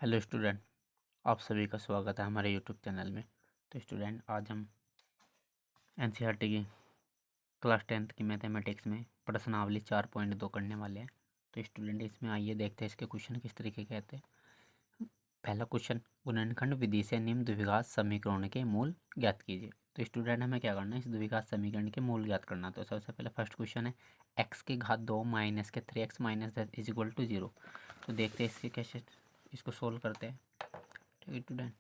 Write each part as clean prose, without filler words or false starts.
Hello student, आप सभी का स्वागत है हमारे यूट्यूब चैनल में। तो स्टूडेंट, आज हम एनसीईआरटी की क्लास 10th की मैथमेटिक्स में प्रश्नावली 4.2 करने वाले हैं। तो स्टूडेंट, इसमें आइए देखते हैं इसके क्वेश्चन किस तरीके के आते हैं। पहला क्वेश्चन, गुणनखंड विधि से निम्न द्विघात समीकरण के मूल ज्ञात कीजिए। तो स्टूडेंट, हमें क्या करना है, इस द्विघात समीकरण के मूल ज्ञात करना। तो सबसे पहले फर्स्ट क्वेश्चन है x की घात 2 माइनस के 3x minus 10 is equal to 0। तो देखते हैं इसके कैसे इसको सोल्व करते हैं। ठीक है स्टूडेंट,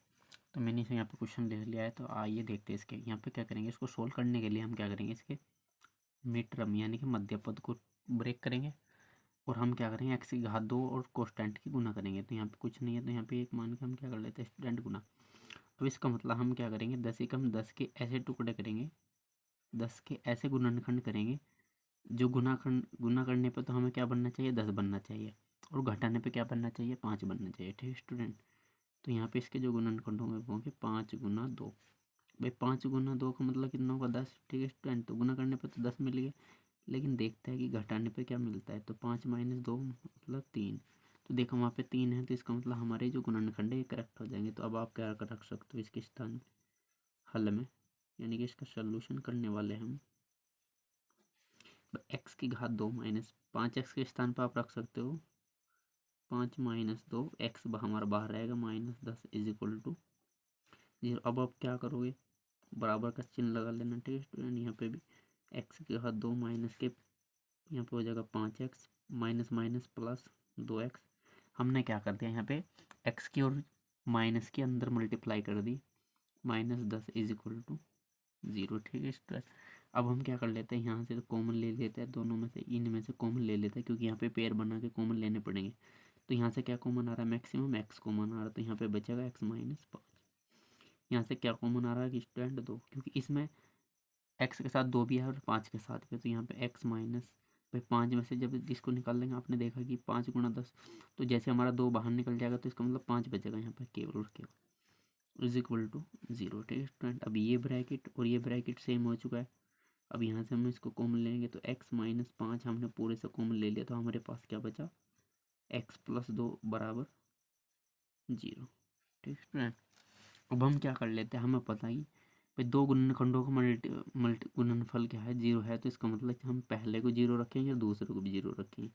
तो मैंने इसे यहाँ पे क्वेश्चन लिख लिया है। तो आइए देखते हैं इसके यहाँ पे क्या करेंगे। इसको सोल्व करने के लिए हम क्या करेंगे, इसके मिड टर्म यानी कि मध्य पद को ब्रेक करेंगे और हम क्या करेंगे, एक्स की घात 2 और कोस्टेंट की गुना करेंगे। तो यहाँ पे कुछ नहीं है, तो यहाँ पे एक मान के हम क्या कर लेते हैं, स्टूडेंट गुना। अब इसका मतलब हम क्या करेंगे, 10 एकम 10 के ऐसे टुकड़े करेंगे, 10 के ऐसे गुणनखंड करेंगे जो गुना करने पर तो हमें क्या बनना चाहिए, 10 बनना चाहिए, और घटाने पर क्या बनना चाहिए, 5 बनना चाहिए। ठीक है स्टूडेंट, तो यहाँ पे इसके जो गुणनखंड होंगे वो होंगे 5 गुना 2। भाई 5 गुना 2 का मतलब कितना होगा, 10। ठीक है स्टूडेंट, तो गुना करने पे तो 10 मिल गए, लेकिन देखते हैं कि घटाने पे क्या मिलता है। तो 5 माइनस 2 मतलब 3। तो देखो वहाँ पे 3 है, तो इसका मतलब हमारे जो गुणनखंड है ये करेक्ट हो जाएंगे। तो अब आप क्या कर रख सकते हो इसके स्थान में, हल में, यानी कि इसका सोल्यूशन करने वाले हम एक्स की घात 2 माइनस 5x के स्थान पर आप रख सकते हो 5 माइनस 2, एक्स हमारा बाहर रहेगा, माइनस 10 इज इक्वल टू 0। अब आप क्या करोगे, बराबर का चिन्ह लगा लेना। ठीक है स्टूडेंट, यहाँ पे भी एक्स के घात 2 माइनस के यहाँ पे हो जाएगा 5x minus minus plus 2x। हमने क्या कर दिया यहाँ पे, x की और माइनस के अंदर मल्टीप्लाई कर दी, माइनस 10 इज इक्वल टू 0। ठीक है स्टूडेंट, अब हम क्या कर लेते हैं, यहाँ से तो कॉमन ले लेते हैं, दोनों में से इनमें से कॉमन ले लेते हैं, क्योंकि यहाँ पे पेयर बना के कॉमन लेने पड़ेंगे। तो यहाँ से क्या कॉमन आ रहा है, मैक्सिमम x कॉमन आ रहा है, तो यहाँ पे बचेगा x माइनस 5। यहाँ से क्या कॉमन आ रहा है कि स्टूडेंट 2, क्योंकि इसमें x के साथ 2 भी है और 5 के साथ भी, तो यहाँ पे x माइनस भाई 5 में से जब इसको निकाल लेंगे, आपने देखा कि 5 गुना 10, तो जैसे हमारा 2 बाहर निकल जाएगा तो इसका मतलब 5 बचेगा यहाँ पर केवल और केवल, इज इक्वल टू 0। ठीक है स्टूडेंट, अब ये ब्रैकेट और ये ब्रैकेट सेम हो चुका है। अब यहाँ से हम इसको कॉमन लेंगे, तो x माइनस 5 हमने पूरे से कॉमन ले लिया, तो हमारे पास क्या बचा, x प्लस 2 बराबर 0। ठीक है स्टूडेंट, अब हम क्या कर लेते हैं, हमें पता ही भाई दो गुणनखंडों का मल्टी मल्टी गुणनफल क्या है, 0 है, तो इसका मतलब कि हम पहले को 0 रखेंगे और दूसरे को भी 0 रखेंगे।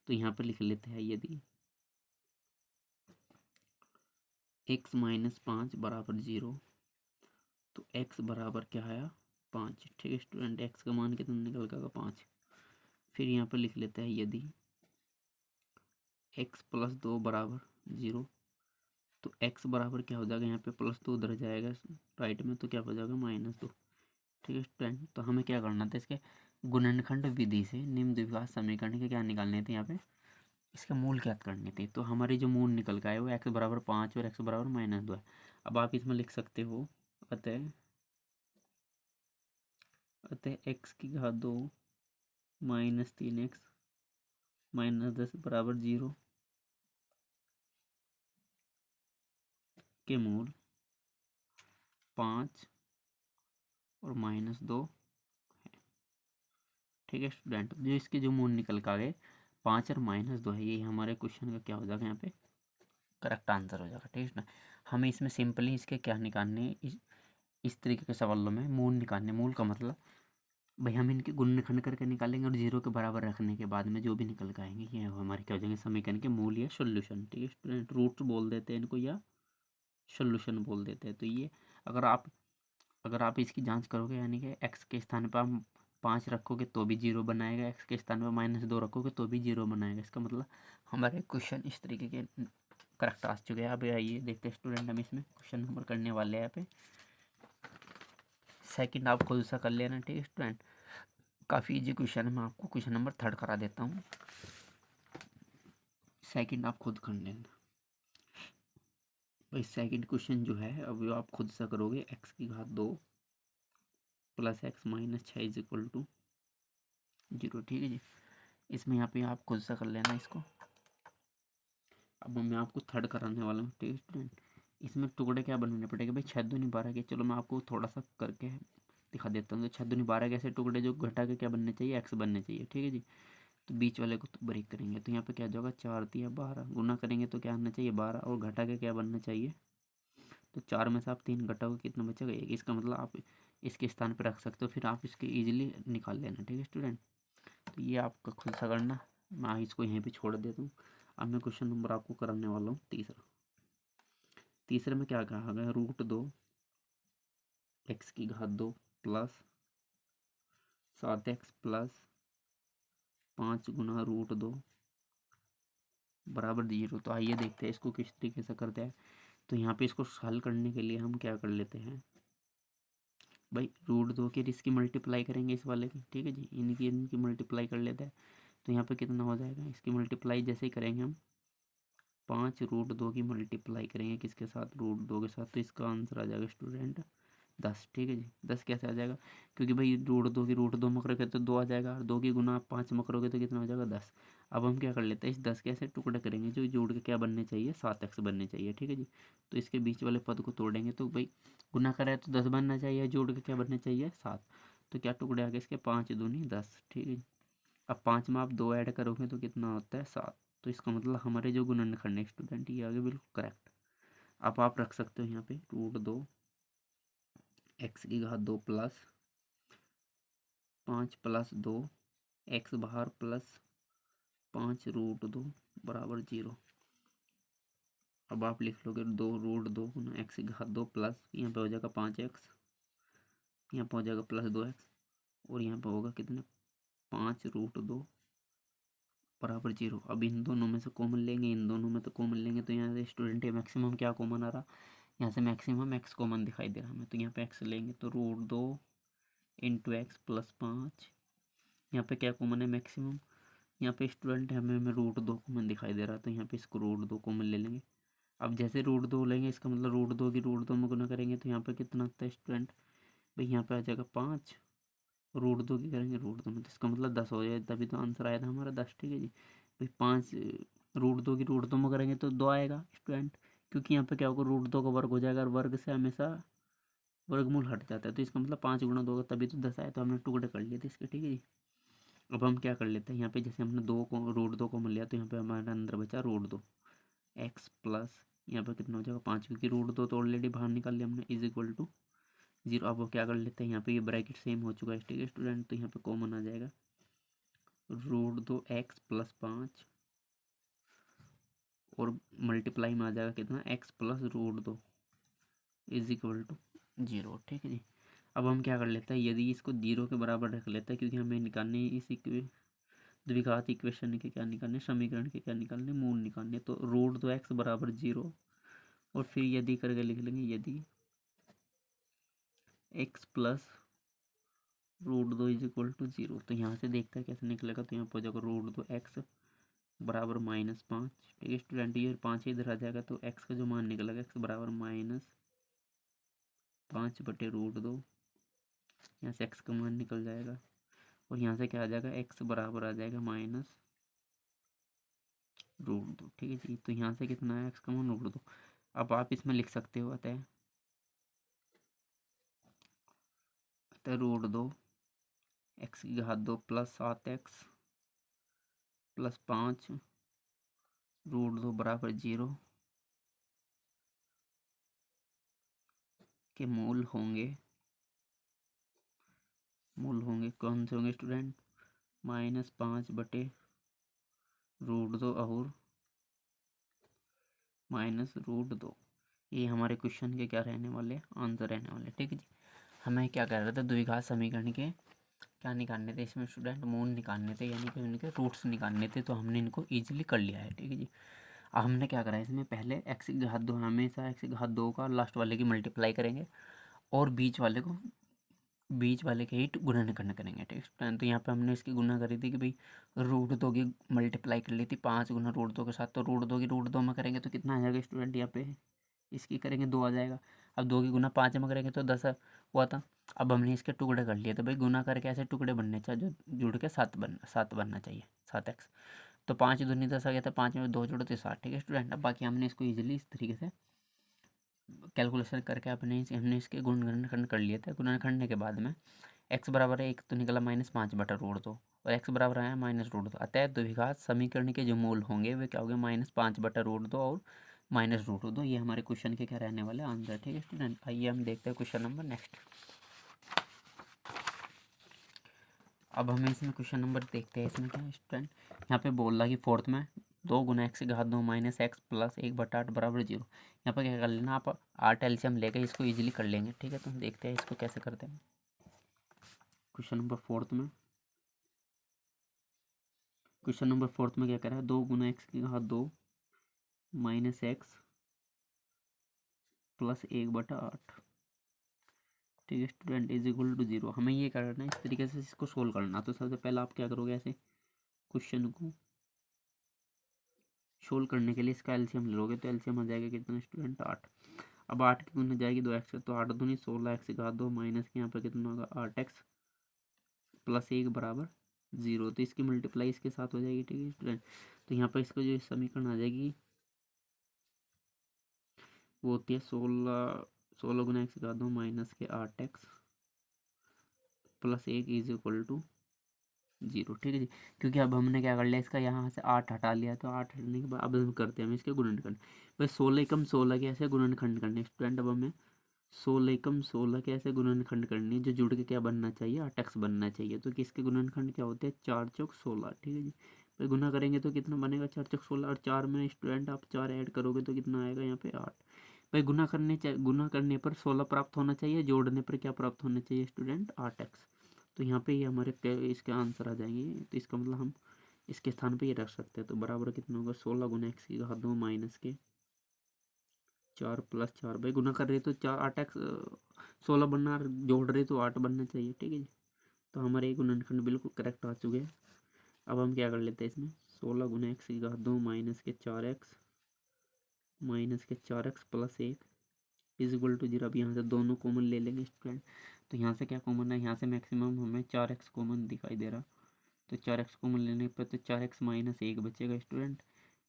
तो यहाँ पर लिख लेते हैं, यदि x माइनस 5 बराबर 0, तो x बराबर क्या आया, 5। ठीक है स्टूडेंट, x का मान कितना निकल गया, 5। फिर यहाँ पर लिख लेते हैं, यदि x प्लस 2 बराबर 0, तो x बराबर क्या हो जाएगा, यहाँ पे प्लस 2 उधर जाएगा राइट में, तो क्या हो जाएगा, -2। ठीक है स्टूडेंट, तो हमें क्या करना था, इसके गुणनखंड विधि से निम्न द्विघात समीकरण के क्या निकालने थे, यहाँ पे इसके मूल ज्ञात करने थे। तो हमारे जो मूल निकल का है वो x बराबर 5 और x बराबर -2 है। अब आप इसमें लिख सकते हो, अतः अतः x की घात 2 माइनस 3x माइनस 10 बराबर 0 के मूल 5 और -2। ठीक है स्टूडेंट, जो इसके जो मूल निकल का गए 5 और -2 है, ये हमारे क्वेश्चन का क्या हो जाएगा, यहाँ पे करेक्ट आंसर हो जाएगा। ठीक है ना, हमें इसमें सिंपली इसके क्या निकालने, इस तरीके के सवालों में मूल निकालने। मूल का मतलब भाई हम इनके गुणनखंड करके निकालेंगे और 0 के बराबर रखने के बाद में जो भी निकल के आएंगे ये हमारे क्या हो जाएंगे, समीकरण के मूल या सोल्यूशन। ठीक है स्टूडेंट, रूट्स बोल देते हैं इनको या सोल्यूशन बोल देते हैं। तो ये अगर आप इसकी जांच करोगे, यानी कि x के स्थान पर हम 5 रखोगे तो भी 0 बनाएगा, x के स्थान पर -2 रखोगे तो भी 0 बनाएगा। इसका मतलब हमारे क्वेश्चन इस तरीके के करेक्ट आ चुके हैं। अब आइए देखते हैं स्टूडेंट, हम इसमें क्वेश्चन नंबर करने वाले हैं। यहाँ पे सेकंड आप खुद सा कर लेना। ठीक है स्टूडेंट, काफ़ी इजी क्वेश्चन है, मैं आपको क्वेश्चन नंबर 3 करा देता हूँ, सेकंड आप खुद कर लेना। भाई सेकंड क्वेश्चन जो है अब वो आप खुद सा करोगे, x की घात 2 plus x minus 6 is equal to 0। ठीक है जी, इसमें यहाँ पे आप खुद सा कर लेना इसको। अब मैं आपको थर्ड कराने वाला हूँ। ठीक है स्टूडेंट, इसमें टुकड़े क्या बनाने पड़ेंगे, भाई 6 दूनी 12 के, चलो मैं आपको थोड़ा सा करके दिखा देता हूँ। तो 6 दूनी 12 के ऐसे टुकड़े जो घटा के क्या बनने चाहिए, x बनने चाहिए। ठीक है जी, तो बीच वाले को तो ब्रेक करेंगे, तो यहाँ पे क्या जाएगा 4 दिया 12, गुना करेंगे तो क्या आना चाहिए 12, और घटा के क्या बनना चाहिए, तो 4 में से आप 3 घटाओगे कितना बचेगा 1। इसका मतलब आप इसके स्थान पर रख सकते हो, फिर आप इसके ईजिली निकाल लेना। ठीक है स्टूडेंट, तो ये आपका खुद सा करना, मैं इसको यहीं पर छोड़ देता हूँ। अब मैं क्वेश्चन नंबर आपको कराने वाला हूँ तीसरे में क्या कहा गया, √2 x की घात 2 प्लस 7x प्लस 5 गुना √2 बराबर 0। तो आइए देखते हैं इसको किस तरीके से करते हैं। तो यहाँ पे इसको हल करने के लिए हम क्या कर लेते हैं भाई, √2 की इसकी मल्टीप्लाई करेंगे इस वाले की। ठीक है जी, इनकी मल्टीप्लाई कर लेते हैं। तो यहाँ पे कितना हो जाएगा, इसकी मल्टीप्लाई जैसे ही करेंगे हम 5 √2 की मल्टीप्लाई करेंगे किसके साथ, √2 के साथ, तो इसका आंसर आ जाएगा स्टूडेंट 10। ठीक है जी, 10 कैसे आ जाएगा, क्योंकि भाई √2 की √2 में करोगे तो 2 आ जाएगा, और 2 की गुना आप 5 में करोगे तो कितना हो जाएगा 10। अब हम क्या कर लेते हैं, इस 10 के ऐसे टुकड़े करेंगे जो जोड़ के क्या बनने चाहिए 7x बनने चाहिए। ठीक है जी, तो इसके बीच वाले पद को तोड़ेंगे, तो भाई गुना करा है तो 10 बनना चाहिए, जोड़ के क्या बनना चाहिए 7। तो क्या टुकड़े आ गए इसके, 5 दूनी 10। ठीक है जी, अब 5 में आप 2 ऐड करोगे तो कितना होता है 7। तो इसका मतलब हमारे जो गुणनखंड है स्टूडेंट ये आगे बिल्कुल करेक्ट। अब आप रख सकते हो यहाँ पे √2 x की घात 2 प्लस 5 प्लस 2 x बाहर प्लस 5 √2 बराबर 0। अब आप लिख लोगे 2 √2 गुना x की घात 2 प्लस यहाँ पे हो जाएगा 5x, यहाँ पे हो जाएगा प्लस 2x, और यहाँ पे होगा कितने 5 √2 बराबर 0। अब इन दोनों में से कॉमन लेंगे, इन दोनों में तो कॉमन लेंगे, तो यहाँ से स्टूडेंट ये मैक्सिमम क्या कॉमन आ रहा, यहाँ से मैक्सिमम x कॉमन दिखाई दे रहा हमें, तो यहाँ पे x लेंगे तो √2 इंटू एक्स प्लस 5, यहाँ पे क्या कॉमन है मैक्सिमम, यहाँ पे स्टूडेंट हमें √2 कॉमन दिखाई दे रहा है, तो यहाँ पे इसको √2 कॉमन ले लेंगे। अब जैसे √2 लेंगे इसका मतलब √2 की √2 में गुना करेंगे तो यहाँ पे कितना आता है स्टूडेंट, भाई यहाँ पे आ जाएगा 5, √2 की करेंगे √2 में तो इसका मतलब 10 हो जाए, तभी तो आंसर आया था हमारा 10। ठीक है जी, भाई 5 √2 की √2 में करेंगे तो 2 आएगा स्टूडेंट, क्योंकि यहाँ पे क्या होगा √2 का वर्ग हो जाएगा, और वर्ग से हमेशा वर्गमूल हट जाता है, तो इसका मतलब 5 गुना 2 का तभी तो 10 आया, तो हमने टुकड़े कर लिए थे इसके। ठीक है जी, अब हम क्या कर लेते हैं, यहाँ पे जैसे हमने 2 को √2 को मिल लिया, तो यहाँ पे हमारे अंदर बचा √2 x प्लस यहाँ पे कितना हो जाएगा 5, क्योंकि √2 तो ऑलरेडी बाहर निकाल लिया हमने, इज इक्वल टू 0। अब वो क्या कर लेते हैं, यहाँ पे ये ब्रैकेट सेम हो चुका है। ठीक है स्टूडेंट, तो यहाँ पे कॉमन आ जाएगा √2 x प्लस 5, और मल्टीप्लाई में आ जाएगा कितना x plus √2 is equal to 0। ठीक है जी, अब हम क्या कर लेते हैं, यदि इसको 0 के बराबर रख लेते हैं, क्योंकि हमें निकालने इस द्विघात इक्वेशन के क्या निकालने, समीकरण के क्या निकालने, मूल निकालने, तो √2 x बराबर 0, और फिर यदि करके लिख लेंगे यदि x plus √2 is equal to 0। तो यहाँ से देखते हैं कैसे निकलेगा, तो यहाँ पर हो जाएगा √2 x बराबर -5। ठीक है स्टूडेंट, ये 5 इधर आ जाएगा, तो x का जो मान निकलेगा x बराबर -5 बटे √2, यहाँ से x का मान निकल जाएगा, और यहाँ से क्या आ जाएगा x बराबर आ जाएगा -√2। ठीक है जी, तो यहाँ से कितना है x का मान √2। अब आप इसमें लिख सकते हो अतः √2 x की घात 2 प्लस 7x प्लस 5 √2 बराबर 0 के मूल होंगे कौन से होंगे स्टूडेंट, -5 बटे √2 और -√2। ये हमारे क्वेश्चन के क्या रहने वाले आंसर रहने वाले। ठीक है जी, हमें क्या कर रहे थे, द्विघात समीकरण के क्या निकालने थे इसमें स्टूडेंट, मूल निकालने थे, यानी कि उनके रूट्स निकालने थे, तो हमने इनको ईजिली कर लिया है। ठीक है जी, अब हमने क्या करा है इसमें, पहले x की घात 2, हमेशा x की घात 2 का लास्ट वाले की मल्टीप्लाई करेंगे, और बीच वाले के ही गुणनखंड करेंगे। ठीक है, तो यहाँ पे हमने इसकी गुना करी थी कि भाई √2 की मल्टीप्लाई कर ली थी 5 गुना √2 के साथ, तो √2 की √2 में करेंगे तो कितना आ जाएगा स्टूडेंट, यहाँ पे इसकी करेंगे 2 आ जाएगा। अब 2 की गुना 5 में करेंगे तो 10 हुआ था। अब हमने इसके टुकड़े कर लिए, तो भाई गुना करके ऐसे टुकड़े बनने चाहिए जो जुड़ के 7 बनना चाहिए 7x। तो 5 दूनी 10 आ गया था, 5 में 2 जोड़ो तो 7। ठीक है स्टूडेंट, अब बाकी हमने इसको ईजिली इस तरीके से कैलकुलेशन करके हमने इसके गुणनखंड कर लिए थे। गुणन करने के बाद में एक्स बराबर है 1 तो निकला -5/√2 और एक्स बराबर आया -√2। अतः द्विघात समीकरण के जो मूल होंगे वे क्या हो गए -5/√2 और -√2। ये हमारे क्वेश्चन के क्या रहने वाले आंसर। ठीक है स्टूडेंट, आइए हम देखते हैं क्वेश्चन नंबर नेक्स्ट। अब हम इसमें क्वेश्चन नंबर देखते हैं। इसमें क्या है स्टूडेंट, यहाँ पे बोल रहा कि फोर्थ में 2 × x⁻2 - x + 1/8 = 0। यहाँ पर क्या कर लेना आप 8 एलसीएम लेकर इसको इजीली कर लेंगे। ठीक है, तो हम देखते हैं इसको कैसे करते हैं। क्वेश्चन नंबर फोर्थ में क्या करा है, 2 × x⁻2 - x + 1/8। ठीक है स्टूडेंट, = 0। हमें ये करना है इस तरीके से इसको सोल्व करना। तो सबसे पहले आप क्या करोगे, ऐसे क्वेश्चन को सोल्व करने के लिए इसका एलसीएम लोगे तो एलसीएम आ जाएगा कितना स्टूडेंट 8। अब 8 की गुना जाएगी 2x, तो 8 दूनी 16x⁻2 माइनस के यहाँ पर कितना होगा 8x + 1 = 0। तो इसकी मल्टीप्लाई इसके साथ हो जाएगी। ठीक है स्टूडेंट, तो यहाँ पर इसको जो समीकरण आ जाएगी वो होती है 16 × x⁻2 माइनस के 8x + 1 = 0। ठीक है जी, क्योंकि अब हमने क्या कर लिया, इसका यहाँ से 8 हटा लिया। तो 8 हटाने के बाद अब हम करते हैं हम इसके गुणनखंड। भाई 16 × 16 के ऐसे गुणनखंड करने स्टूडेंट। अब हमें 16 × 16 के ऐसे गुणनखंड करनी जो जुड़ के क्या बनना चाहिए 8x बनना चाहिए। तो किसके गुणनखंड क्या होते हैं 4 × 16। ठीक है जी, भाई गुना करेंगे तो कितना बनेगा 4 × 16 और 4 में स्टूडेंट आप 4 ऐड करोगे तो कितना आएगा यहाँ पे 8। भाई गुना करने पर 16 प्राप्त होना चाहिए, जोड़ने पर क्या प्राप्त होना चाहिए स्टूडेंट 8x। तो यहाँ पे ये हमारे इसके आंसर आ जाएंगे। तो इसका मतलब हम इसके स्थान पे ये रख सकते हैं। तो बराबर कितना होगा 16 × x⁻2 माइनस के 4 + 4। भाई गुना कर रहे तो 4 8x 16 बनना, जोड़ रहे तो 8 बनना चाहिए। ठीक है जी, तो हमारे एक गुणनखंड बिल्कुल करेक्ट आ चुके हैं। अब हम क्या कर लेते हैं इसमें 16 × x⁻2 माइनस के 4x + 1 = 0। अब यहाँ से दोनों कॉमन ले लेंगे स्टूडेंट। तो यहाँ से क्या कॉमन है, यहाँ से मैक्सिमम हमें 4x कॉमन दिखाई दे रहा। तो 4x कॉमन लेने पर तो 4x - 1 बचेगा स्टूडेंट।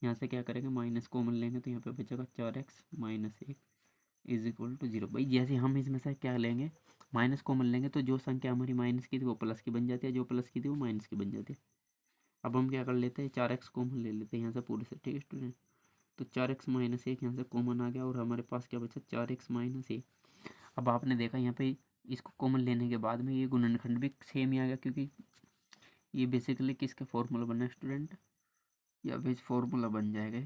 यहाँ से क्या करेंगे माइनस कॉमन लेंगे तो यहाँ पे बचेगा 4x - 1 = 0। भाई जैसे हम इसमें से क्या लेंगे माइनस कॉमन लेंगे तो जो संख्या हमारी माइनस की थी वो प्लस की बन जाती है, जो प्लस की थी वो माइनस की बन जाती है। अब हम क्या कर लेते हैं 4x कॉमन ले लेते हैं यहाँ से पूरे से। ठीक है स्टूडेंट, तो 4x - 1 यहाँ से कॉमन आ गया और हमारे पास क्या बचा 4x - 1। अब आपने देखा यहाँ पे इसको कॉमन लेने के बाद में ये गुणनखंड भी सेम ही आ गया, क्योंकि ये बेसिकली किसका फॉर्मूला बना है स्टूडेंट, या बेस फार्मूला बन जाएगा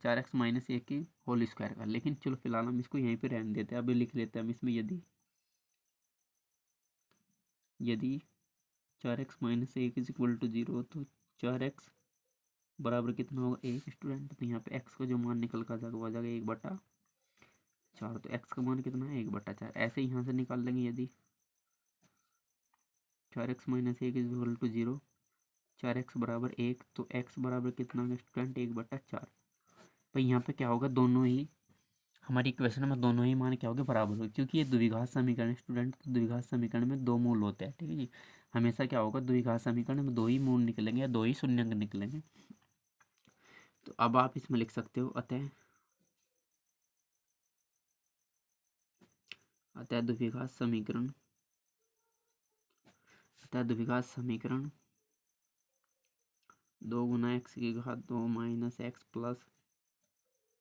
4x - 1 की होल स्क्वायर का। लेकिन चलो फिलहाल हम इसको यहीं पे रहने देते हैं। अभी लिख लेते हैं हम इसमें यदि 4x - 1 = 0 तो 4x बराबर कितना होगा 1 स्टूडेंट। तो यहाँ पे x का जो मान निकल कर जाएगा वो आ जाएगा 1/4। तो x का मान कितना है 1/4। ऐसे यहाँ से निकाल लेंगे यदि 4x - 1 = 0, 4x बराबर 1, तो x बराबर कितना होगा स्टूडेंट 1/4। भाई यहाँ पे क्या होगा दोनों ही हमारी इक्वेशन में दोनों ही मान क्या होंगे बराबर होगी, क्योंकि ये द्विघात समीकरण है स्टूडेंट। तो द्विघात समीकरण में 2 मूल होते हैं। ठीक है जी, हमेशा क्या होगा द्विघात समीकरण में 2 ही मूल निकलेंगे या 2 ही शून्यंक निकलेंगे। तो अब आप इसमें लिख सकते हो अतः द्विघात समीकरण 2 × x⁻2 माइनस x +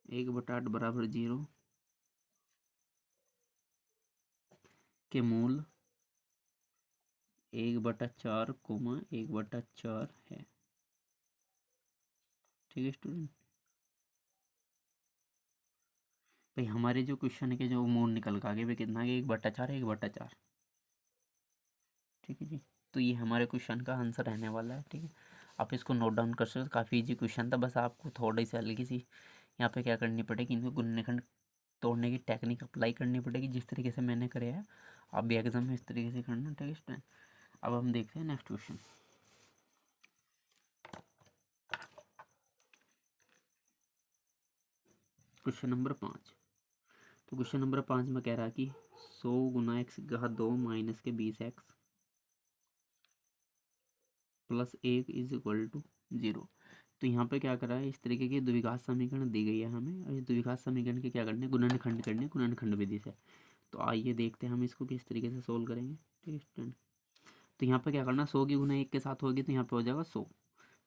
1/8 = 0 के मूल 1/4, 1/4 है। ठीक है स्टूडेंट, भाई हमारे जो क्वेश्चन के जो मूल निकल के आगे वे कितना है 1/4, 1/4। ठीक है जी, तो ये हमारे क्वेश्चन का आंसर रहने वाला है। ठीक है, आप इसको नोट डाउन कर सकते हो। काफ़ी इजी क्वेश्चन था, बस आपको थोड़ी सी हल्की सी यहाँ पे क्या करनी पड़ेगी, इनको गुणनखंड तोड़ने की टेक्निक अप्लाई करनी पड़ेगी जिस तरीके से मैंने करे है। आप भी एग्जाम में इस तरीके से करना। ठीक है स्टूडेंट, अब हम देखते हैं नेक्स्ट क्वेश्चन। Question number 5। तो क्वेश्चन नंबर 5 में कह रहा है कि 100 × x⁻2 माइनस के 20x + 1 = 0। तो यहाँ पे क्या करा है इस तरीके की द्विघात समीकरण दी गई है हमें, और इस द्विघात समीकरण के क्या करने गुणनखंड करने गुणनखंड विधि से। तो आइए देखते हैं हम इसको किस तरीके से सोल्व करेंगे। ठीक है स्टूडेंट, तो यहाँ पे क्या करना, 100 की गुना 1 के साथ होगी तो यहाँ पे हो जाएगा 100।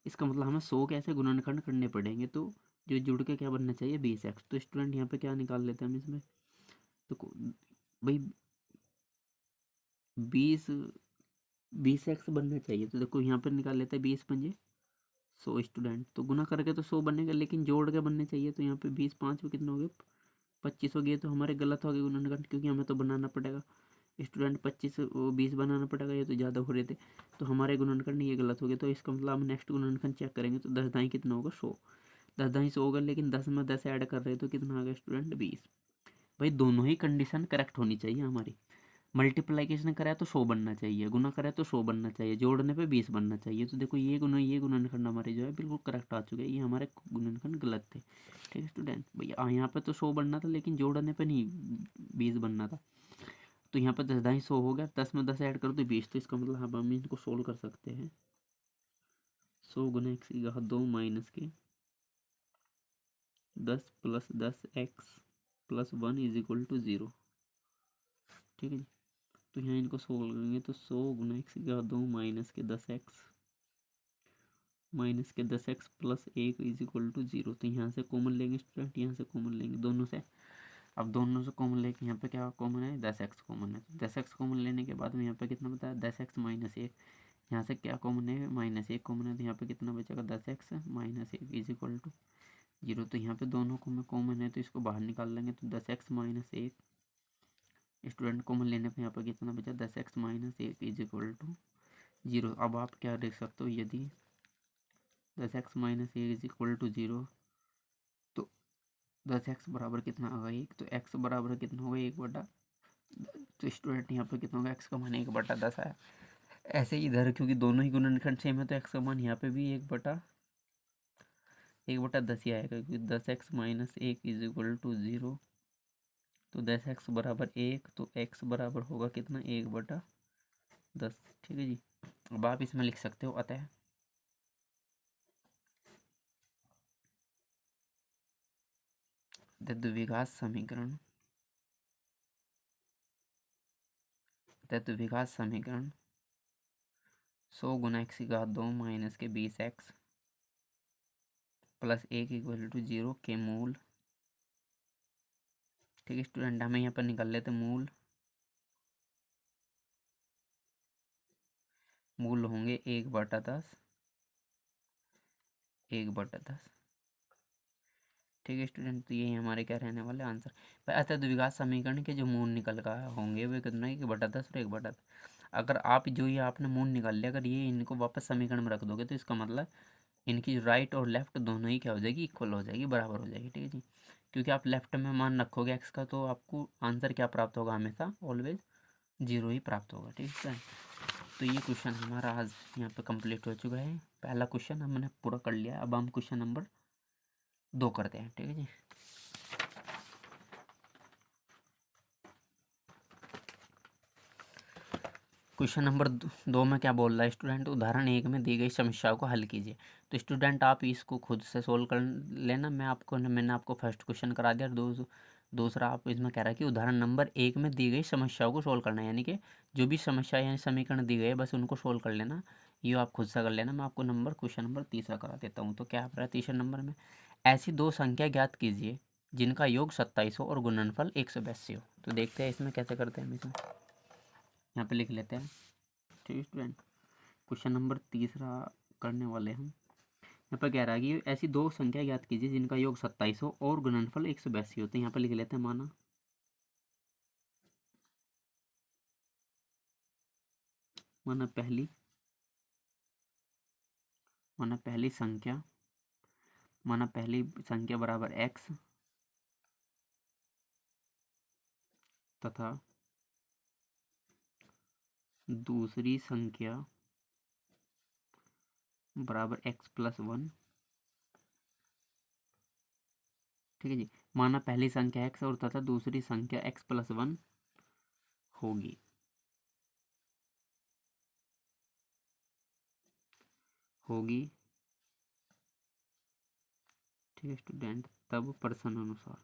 इसका मतलब हमें 100 के ऐसे गुणनखंड करने पड़ेंगे, तो जो जुड़ के क्या बनना चाहिए 20x। तो स्टूडेंट यहाँ पे क्या निकाल लेते हैं हम इसमें, तो भाई 20x बनना चाहिए। तो देखो यहाँ पर निकाल लेते हैं 20×5 100 स्टूडेंट, तो गुना करके तो 100 बनेगा, लेकिन जोड़ के बनने चाहिए। तो यहाँ पे 20×5 में कितना हो गया 25 हो गया। तो हमारे गलत हो गए गुणनखंड, क्योंकि हमें तो बनाना पड़ेगा स्टूडेंट 25 20 बनाना पड़ेगा, ये तो ज़्यादा हो रहे थे। तो हमारे गुणनखंड ये गलत हो गए। तो इसका मतलब हम नेक्स्ट गुणनखंड चेक करेंगे तो 10 दाई कितना होगा 100, 10 दाई 100 होगा, लेकिन 10 में 10 ऐड कर रहे हैं तो कितना आ गया स्टूडेंट 20। भाई दोनों ही कंडीशन करेक्ट होनी चाहिए हमारी। मल्टीप्लाइकेशन करा तो 100 बनना चाहिए, गुना करा तो 100 बनना चाहिए, जोड़ने पे 20 बनना चाहिए। तो देखो ये गुणनखंड हमारे जो है बिल्कुल करेक्ट आ चुके हैं, ये हमारे गुणनखंड गलत थे। ठीक है स्टूडेंट, भैया यहाँ पे तो 100 बनना था, लेकिन जोड़ने पे नहीं 20 बनना था। तो यहाँ पर 10 दाई 100 हो गया, 10 में 10 ऐड कर दो 20। तो इसका मतलब हम इनको सोल्व कर सकते हैं। 100 गुना एक्स की घात 2 माइनस के 10 plus 10x plus 1 is equal to 0। ठीक है जी, तो यहाँ इनको सोल्व करेंगे तो 100 गुना एक्स की घात 2 माइनस के 10x plus 1 is equal to 0। तो यहाँ से कॉमन लेंगे स्टूडेंट, यहाँ से कॉमन लेंगे दोनों से। अब दोनों से कॉमन लेके यहाँ पे क्या कॉमन है 10x कॉमन है। तो 10x कॉमन लेने के बाद में यहाँ पे कितना बताया 10x माइनस 1। यहाँ से क्या कॉमन है -1 कॉमन है। तो यहाँ पे कितना बचेगा 10x minus 1 is equal to 0। तो यहाँ पे दोनों को में कॉमन है तो इसको बाहर निकाल लेंगे। तो 10x माइनस 1 स्टूडेंट कॉमन लेने पे यहाँ पे कितना बचा 10x minus 1 is equal to 0। अब आप क्या देख सकते हो, यदि 10x minus 1 is equal to 0 तो 10x बराबर कितना होगा 1। तो x बराबर कितना होगा 1/। तो स्टूडेंट यहाँ पे कितना होगा x का मान 1/10 है। ऐसे ही इधर क्योंकि दोनों ही गुणनखंड सेम है तो x का मान यहाँ पे भी 1/10 ही आएगा, क्योंकि 10x minus 1 is equal to 0। तो 10x बराबर 1, तो x बराबर होगा कितना 1/10। ठीक है जी, अब आप इसमें लिख सकते हो अतः द्विघात समीकरण 100 गुना एक्स की घात 2 माइनस के 20x प्लस 1 इक्वल टू 0 के मूल। ठीक है स्टूडेंट, हमें यहाँ पर निकाल लेते मूल होंगे 1/10 1/10। ठीक है स्टूडेंट, तो यही हमारे क्या रहने वाले आंसर। भाई अतः द्विघात समीकरण के जो मूल निकल का होंगे वे कितना है 1/10 और 1/10। अगर आप जो ये आपने मूल निकाल लिया, अगर ये इनको वापस समीकरण में रख दोगे तो इसका मतलब इनकी राइट और लेफ्ट दोनों ही क्या हो जाएगी इक्वल हो जाएगी, बराबर हो जाएगी। ठीक है जी, क्योंकि आप लेफ्ट में मान रखोगे एक्स का तो आपको आंसर क्या प्राप्त होगा, हमेशा ऑलवेज 0 ही प्राप्त होगा। ठीक है, तो ये क्वेश्चन हमारा आज यहाँ पे कंप्लीट हो चुका है। पहला क्वेश्चन हमने पूरा कर लिया। अब हम क्वेश्चन नंबर 2 करते हैं। ठीक है जी, क्वेश्चन नंबर 2 में क्या बोल रहा है स्टूडेंट, उदाहरण 1 में दी गई समस्याओं को हल कीजिए। तो स्टूडेंट आप इसको खुद से सोल्व कर लेना, मैंने आपको फर्स्ट क्वेश्चन करा दिया। दूसरा आप इसमें कह रहा है कि उदाहरण नंबर 1 में दी गई समस्याओं को सोल्व करना है, यानी कि जो भी समस्या यानी समीकरण दी गई है बस उनको सोल्व कर लेना। ये आप खुद से कर लेना। मैं आपको क्वेश्चन नंबर तीसरा करा देता हूँ। तो क्या आप रहा है तीसरे नंबर में, ऐसी दो संख्या ज्ञात कीजिए जिनका योग 27 हो और गुणनफल 182 हो। तो देखते हैं इसमें कैसे करते हैं। हम इसमें यहाँ पे लिख लेते हैं। ठीक है स्टूडेंट, क्वेश्चन नंबर तीसरा करने वाले हम। यहाँ पर कह रहा है कि ऐसी दो संख्या ज्ञात कीजिए जिनका योग 27 हो और गुणनफल 182 हो। तो यहाँ पर लिख लेते हैं माना पहली संख्या बराबर x तथा दूसरी संख्या बराबर x+1। ठीक है जी, माना पहली संख्या x और तथा दूसरी संख्या x+1 होगी। ठीक है स्टूडेंट, तब प्रश्न अनुसार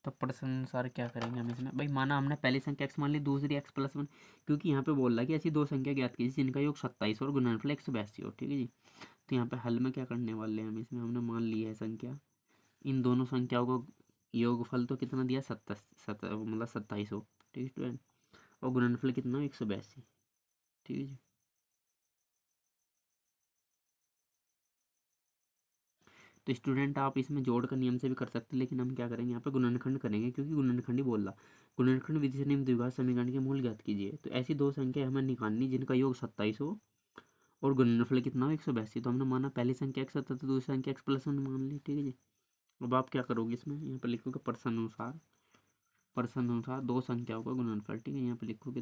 तो प्रश्न अनुसार क्या करेंगे हम इसमें, भाई माना हमने पहली संख्या x मान ली, दूसरी x+1, क्योंकि यहाँ पे बोल रहा है कि ऐसी दो संख्या ज्ञात कीजिए जिनका योग 27 और गुणनफल 182 हो। ठीक है जी। तो यहाँ पे हल में क्या करने वाले हैं हम, इसमें हमने मान लिया है संख्या, इन दोनों संख्याओं को योगफल तो कितना दिया, 27 हो। ठीक है स्टूडेंट, और गुणनफल कितना हो, 182। ठीक है जी। तो स्टूडेंट आप इसमें जोड़ का नियम से भी कर सकते हैं, लेकिन हम क्या करेंगे, यहाँ पे गुणनखंड करेंगे, क्योंकि गुणनखंड ही बोल रहा। गुणनखंड विधि से निम्न द्विघात समीकरण के मूल ज्ञात कीजिए। तो ऐसी दो संख्या हमें निकालनी जिनका योग 27 हो और गुणनफल कितना हो, 182। तो हमने माना पहली संख्या x, तो दूसरी संख्या x+1 मान ली। ठीक है जी। अब आप क्या करोगे, इसमें यहाँ पर लिखोगे प्रश्न अनुसार दो संख्याओं का गुणनफल। ठीक है, यहाँ पे लिखोगे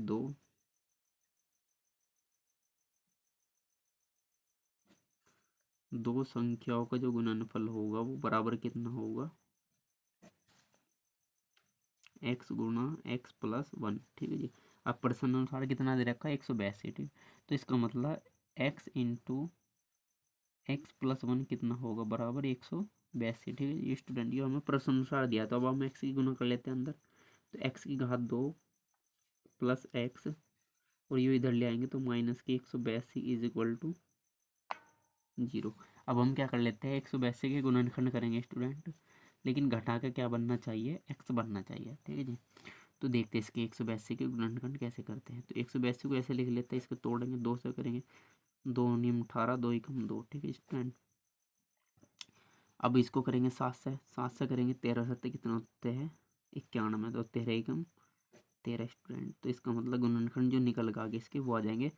दो संख्याओं का जो गुणनफल होगा वो बराबर कितना होगा, x गुणा x+1। ठीक है जी। अब प्रश्न अनुसार कितना दे रखा है, 182। ठीक, तो इसका मतलब x इंटू x+1 कितना होगा, बराबर 182। ठीक है ये स्टूडेंट, ये हमें प्रश्न अनुसार दिया। तो अब हम x की गुणा कर लेते हैं अंदर, तो x की घात 2 प्लस x, और ये इधर ले आएंगे तो माइनस के 182 इज इक्वल टू 0। अब हम क्या कर लेते हैं, 182 के गुणनखंड करेंगे स्टूडेंट, लेकिन घटा के क्या बनना चाहिए, x बनना चाहिए। ठीक है जी। तो देखते हैं इसके 182 के गुणनखंड कैसे करते हैं। तो 182 को ऐसे लिख लेते हैं, इसको तोड़ेंगे, 2 से करेंगे, 2 नियम 18, 2 एकम 2। ठीक है स्टूडेंट, अब इसको करेंगे 7 से करेंगे 13 सत्ते कितना होते हैं, 91। तो 13 एकम 13 स्टूडेंट। तो इसका मतलब गुणनखंड जो निकल के आगे इसके वो आ जाएंगे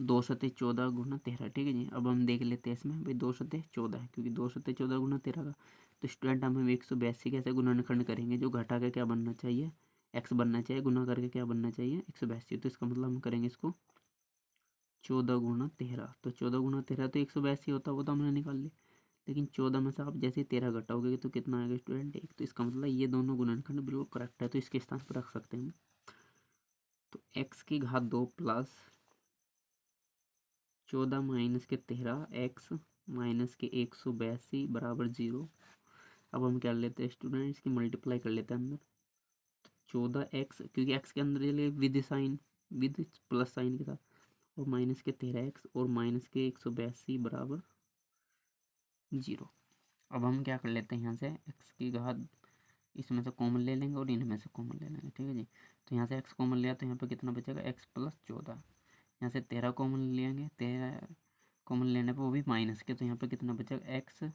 2 सत्ते 14 गुना 13। ठीक है जी। अब हम देख लेते हैं इसमें, भाई 2 सत्ते 14 है, क्योंकि 2 सत्ते 14 गुना 13 का। तो स्टूडेंट हम 182 कैसे गुणनखंड करेंगे, जो घटा के क्या बनना चाहिए, x बनना चाहिए, गुना करके क्या बनना चाहिए, 182। तो इसका मतलब हम करेंगे इसको 14 गुना 13। तो 14 गुना 13 तो 182 होता है, वो तो हमने निकाल लिया। लेकिन 14 में से आप जैसे 13 घटाओगे तो कितना आएगा स्टूडेंट, 1। तो इसका मतलब ये दोनों गुणनखंड बिल्कुल करेक्ट है, तो इसके स्थान पर रख सकते हैं। तो x की घात 2 प्लस 14 माइनस के 13 x माइनस के 182 बराबर 0। अब हम क्या लेते हैं स्टूडेंट, इसकी मल्टीप्लाई कर लेते हैं अंदर, 14x, क्योंकि x के अंदर चलिए with sign, with plus sign के साथ, और माइनस के 13x और माइनस के 182 बराबर 0। अब हम क्या कर लेते हैं, यहाँ से x की घात इसमें से कॉमन ले लेंगे और इनमें से कॉमन ले लेंगे। ठीक है जी। तो यहाँ से x कॉमन लिया तो यहाँ पे कितना बचेगा, x+14। यहाँ से 13 कॉमन लेंगे, 13 कॉमन लेने पर वो भी माइनस के, तो यहाँ पे कितना बचेगा, x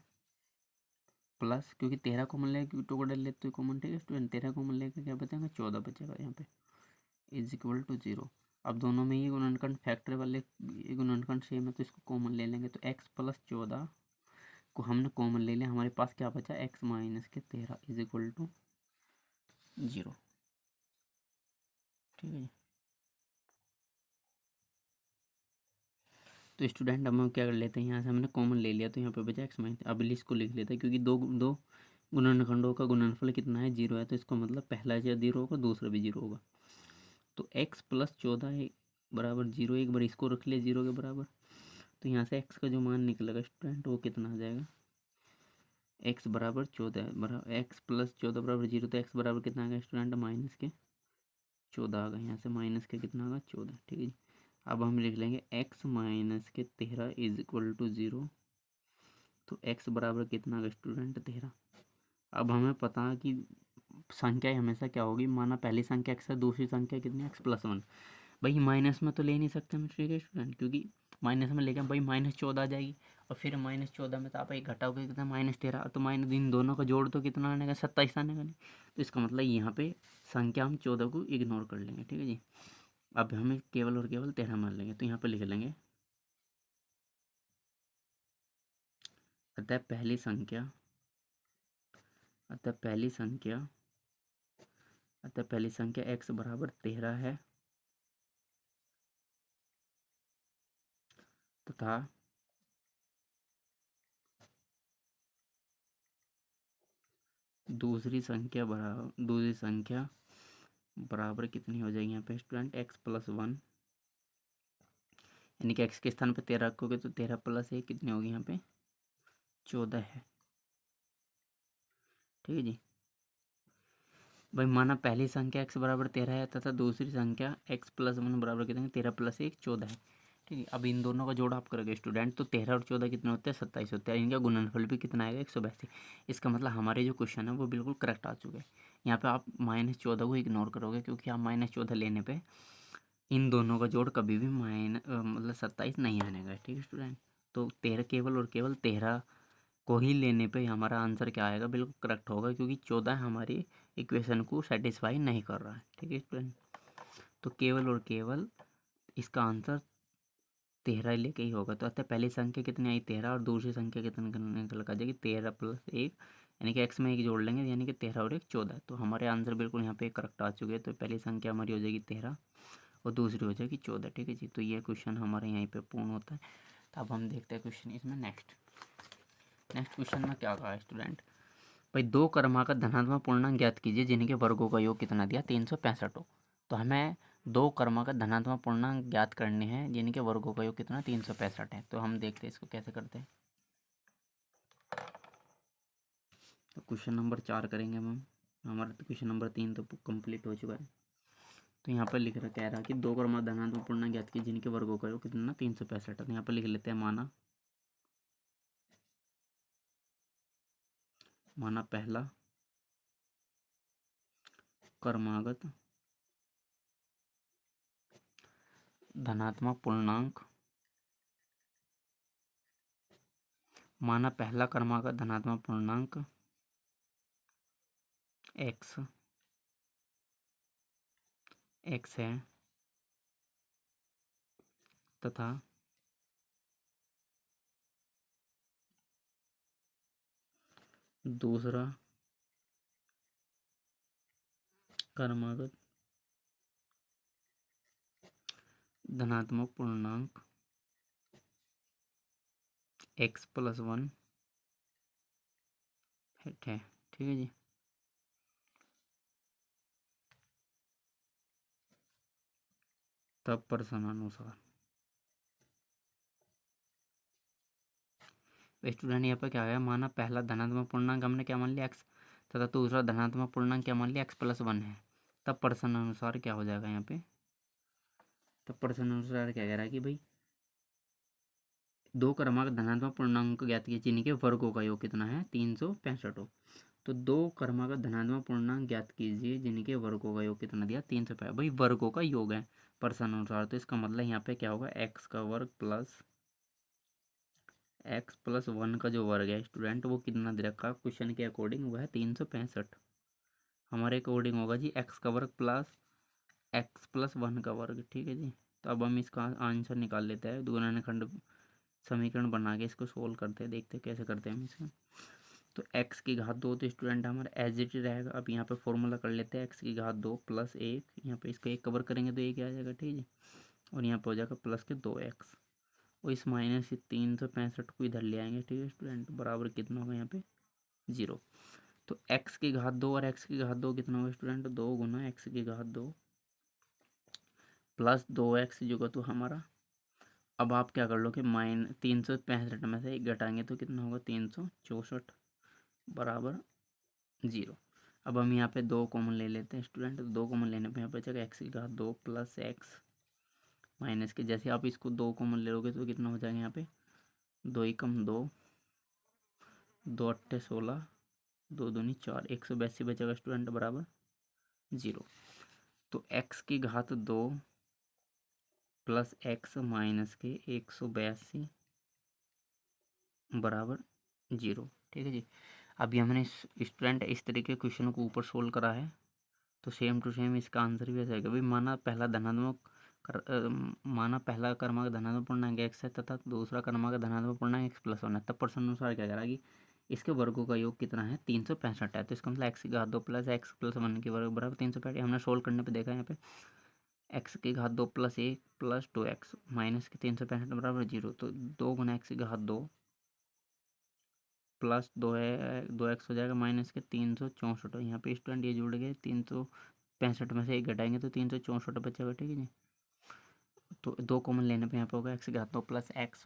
प्लस, क्योंकि 13 कॉमन लेके क्योंकि टुकड़ा लेते कॉमन। ठीक है स्टूडेंट, 13 कॉमन लेके क्या बचेगा, 14 बचेगा यहाँ पे, इज इक्वल टू 0। अब दोनों में ये गुणनखंड फैक्टर वाले, ये गुणनखंड सेम है, तो इसको कॉमन ले लेंगे। तो x+14 को हमने कॉमन ले लिया, हमारे पास क्या बचा, x माइनस के 13 इज इक्वल टू 0। ठीक है जी। तो स्टूडेंट अब हम क्या कर लेते हैं, यहाँ से हमने कॉमन ले लिया, तो यहाँ पे बचा x माइनस। अब इसको लिख लेते हैं, क्योंकि दो दो गुणनखंडों का गुणनफल कितना है, 0 है, तो इसका मतलब पहला 0 होगा, दूसरा भी 0 होगा। तो x+14 बराबर 0, एक बार इसको रख लिया 0 के बराबर। तो यहाँ से x का जो मान निकलेगा स्टूडेंट वो कितना आ जाएगा, x बराबर 14 बराबर x+14 बराबर 0। तो x बराबर कितना आ गया स्टूडेंट, माइनस के 14 आ गया, यहाँ से माइनस के कितना आ गया, 14। ठीक है जी। अब हम लिख लेंगे x माइनस के 13 इज इक्वल टू 0। तो x बराबर कितना आ गया स्टूडेंट, 13। अब हमें पता है कि संख्या हमेशा क्या होगी, माना पहली संख्या x है, दूसरी संख्या कितनी, x+1। भाई माइनस में तो ले नहीं सकते हम, ठीक है स्टूडेंट, क्योंकि माइनस में लेके भाई -14 आ जाएगी, और फिर -14 में तो आप एक घटाओगे कितना, -13। तो माइनस इन दोनों का जोड़ तो कितना आने का, 27 आने का नहीं। तो इसका मतलब यहाँ पे संख्या हम 14 को इग्नोर कर लेंगे। ठीक है जी। अब हमें केवल और केवल 13 मान लेंगे, तो यहाँ पे लिख लेंगे, अतः पहली संख्या x बराबर 13 है, तथा दूसरी संख्या बराबर कितनी हो जाएगी यहाँ पे स्टूडेंट, x+1, यानी कि x के स्थान पे 13 रखोगे तो 13 + 1 कितनी होगी यहाँ पे, 14 है। ठीक है जी। भाई माना पहली संख्या x बराबर 13 है तथा दूसरी संख्या x प्लस 1 बराबर कितने 13 प्लस 1 14 है। ठीक है, अब इन दोनों का जोड़ आप करोगे स्टूडेंट तो 13 और 14 कितने होते हैं 27 होते हैं। इनका गुणनफल भी कितना आएगा 182। इसका मतलब हमारे जो क्वेश्चन है वो बिल्कुल करेक्ट आ चुके हैं। यहाँ पे आप -14 को इग्नोर करोगे क्योंकि आप -14 लेने पे इन दोनों का जोड़ कभी भी मतलब 27 नहीं आनेगा। ठीक है स्टूडेंट, तो 13 केवल और केवल 13 को ही लेने पे हमारा आंसर क्या आएगा बिल्कुल करेक्ट होगा, क्योंकि 14 हमारी इक्वेशन को सेटिस्फाई नहीं कर रहा है। ठीक है स्टूडेंट, तो केवल और केवल इसका आंसर 13 लेके ही होगा। तो अतः पहली संख्या कितनी आई 13 और दूसरी संख्या कितनी निकल कर जाएगी 13 प्लस 1, यानी कि एक्स में एक जोड़ लेंगे यानी कि 13 और 1 14। तो हमारे आंसर बिल्कुल यहाँ पे करेक्ट आ चुके हैं। तो पहली संख्या हमारी हो जाएगी 13 और दूसरी हो जाएगी 14। ठीक है जी, तो ये क्वेश्चन हमारे यहीं पे पूर्ण होता है। तो अब हम देखते हैं क्वेश्चन इसमें नेक्स्ट क्वेश्चन में क्या कहा है स्टूडेंट। भाई दो क्रमागत धनात्मक पूर्णांक ज्ञात कीजिए जिनके वर्गों का योग कितना दिया 365 हो। तो हमें दो क्रमागत धनात्मक पूर्णांक ज्ञात करने हैं जिनके वर्गों का योग कितना 365 है। तो हम देखते हैं इसको कैसे करते हैं। तो क्वेश्चन नंबर 4 करेंगे हम। हमारा तो क्वेश्चन नंबर 3 तो कंप्लीट हो चुका है। तो यहाँ पर लिख रहा कह रहा कि दो क्रमागत धनात्मक पूर्णांक ज्ञात कीजिए जिनके वर्गों का योग कितना 365 है। तो यहाँ पर लिख लेते हैं माना पहला क्रमागत धनात्मक पूर्णांक, माना पहला क्रमागत धनात्मक पूर्णांक x है तथा दूसरा क्रमागत धनात्मक पूर्णांक x प्लस 1 है। ठीक है जी, तब प्रश्नानुसार स्टूडेंट यहाँ पर क्या है, माना पहला धनात्मक पूर्णांक हमने क्या मान लिया x तथा दूसरा धनात्मक पूर्णांक क्या मान लिया x प्लस 1 है। तब प्रश्नानुसार क्या हो जाएगा यहाँ पे, तब प्रश्नानुसार क्या कह रहा है कि भाई दो क्रमागत धनात्मक पूर्णांक ज्ञात कीजिए जिनके वर्गों का योग कितना है 365 हो। तो दो क्रमागत धनात्मक पूर्णांक ज्ञात कीजिए जिनके वर्गों का योग कितना दिया 365। भाई वर्गों का योग है प्रश्नानुसार, तो इसका मतलब यहाँ पे क्या होगा एक्स का वर्ग प्लस एक्स प्लस 1 का जो वर्ग है स्टूडेंट वो कितना दे रखा क्वेश्चन के अकॉर्डिंग, वो है 365। हमारे अकॉर्डिंग होगा जी एक्स का वर्ग प्लस एक्स प्लस 1 का वर्ग। ठीक है जी, तो अब हम इसका आंसर निकाल लेते हैं। गुणनखंड समीकरण बना के इसको सोल्व करते हैं, देखते हैं कैसे करते हैं हम इसका। तो x की घात 2 तो स्टूडेंट हमारा एज इट रहेगा। अब यहाँ पे फॉर्मूला कर लेते हैं x की घात 2 प्लस 1, यहाँ पे इसका 1 कवर करेंगे तो ये क्या आ जाएगा। ठीक है, और यहाँ पे हो जाएगा प्लस के 2x और इस माइनस से 365 को इधर ले आएंगे। ठीक है स्टूडेंट, बराबर कितना होगा यहाँ पे 0। तो x की घात 2 और x की घात 2 कितना होगा स्टूडेंट 2 गुना x की घात 2 प्लस 2x जो तो हमारा। अब आप क्या कर लो कि 365 में से 1 घटाएंगे तो कितना होगा 364 बराबर 0। अब हम यहाँ पे 2 कॉमन ले लेते हैं स्टूडेंट। तो 2 कॉमन लेने पे यहाँ पे बचेगा एक्स की घात 2 प्लस एक्स माइनस के, जैसे आप इसको 2 कॉमन ले लोगे तो कितना हो जाएगा यहाँ पे 2 एकम 2, 2 अट्ठे 16, 2 दूनी 4, 182 बचेगा स्टूडेंट बराबर 0। तो एक्स की घात 2 प्लस एक्स माइनस के 182 बराबर 0। ठीक है जी, अभी हमने स्टूडेंट इस तरीके क्वेश्चन को ऊपर सोल्व करा है। तो सेम टू सेम इसका आंसर भी ऐसा आएगा। भाई माना पहला क्रमांक धनात्मक पूर्णांक x है तथा दूसरा क्रमांक धनात्मक पूर्णांक x प्लस 1 है। तब प्रश्न अनुसार क्या करा कि इसके वर्गों का योग कितना है 365 है। तो इसका मतलब x की घात 2 प्लस एक्स प्लस 1 के वर्ग बराबर 365। हमने सोल्व करने पर देखा यहाँ पे x की घात 2 प्लस 1 प्लस 2x माइनस के 365 बराबर 0। तो 2 गुना एक्स की घात 2 प्लस 2x हो जाएगा माइनस के 364। यहाँ पे स्टूडेंट ये जुड़ गए 365 में से 1 घटाएंगे तो 364 बचेगा। ठीक है जी, तो 2 कॉमन लेने पे यहाँ पे होगा एक्स की घात 2 प्लस एक्स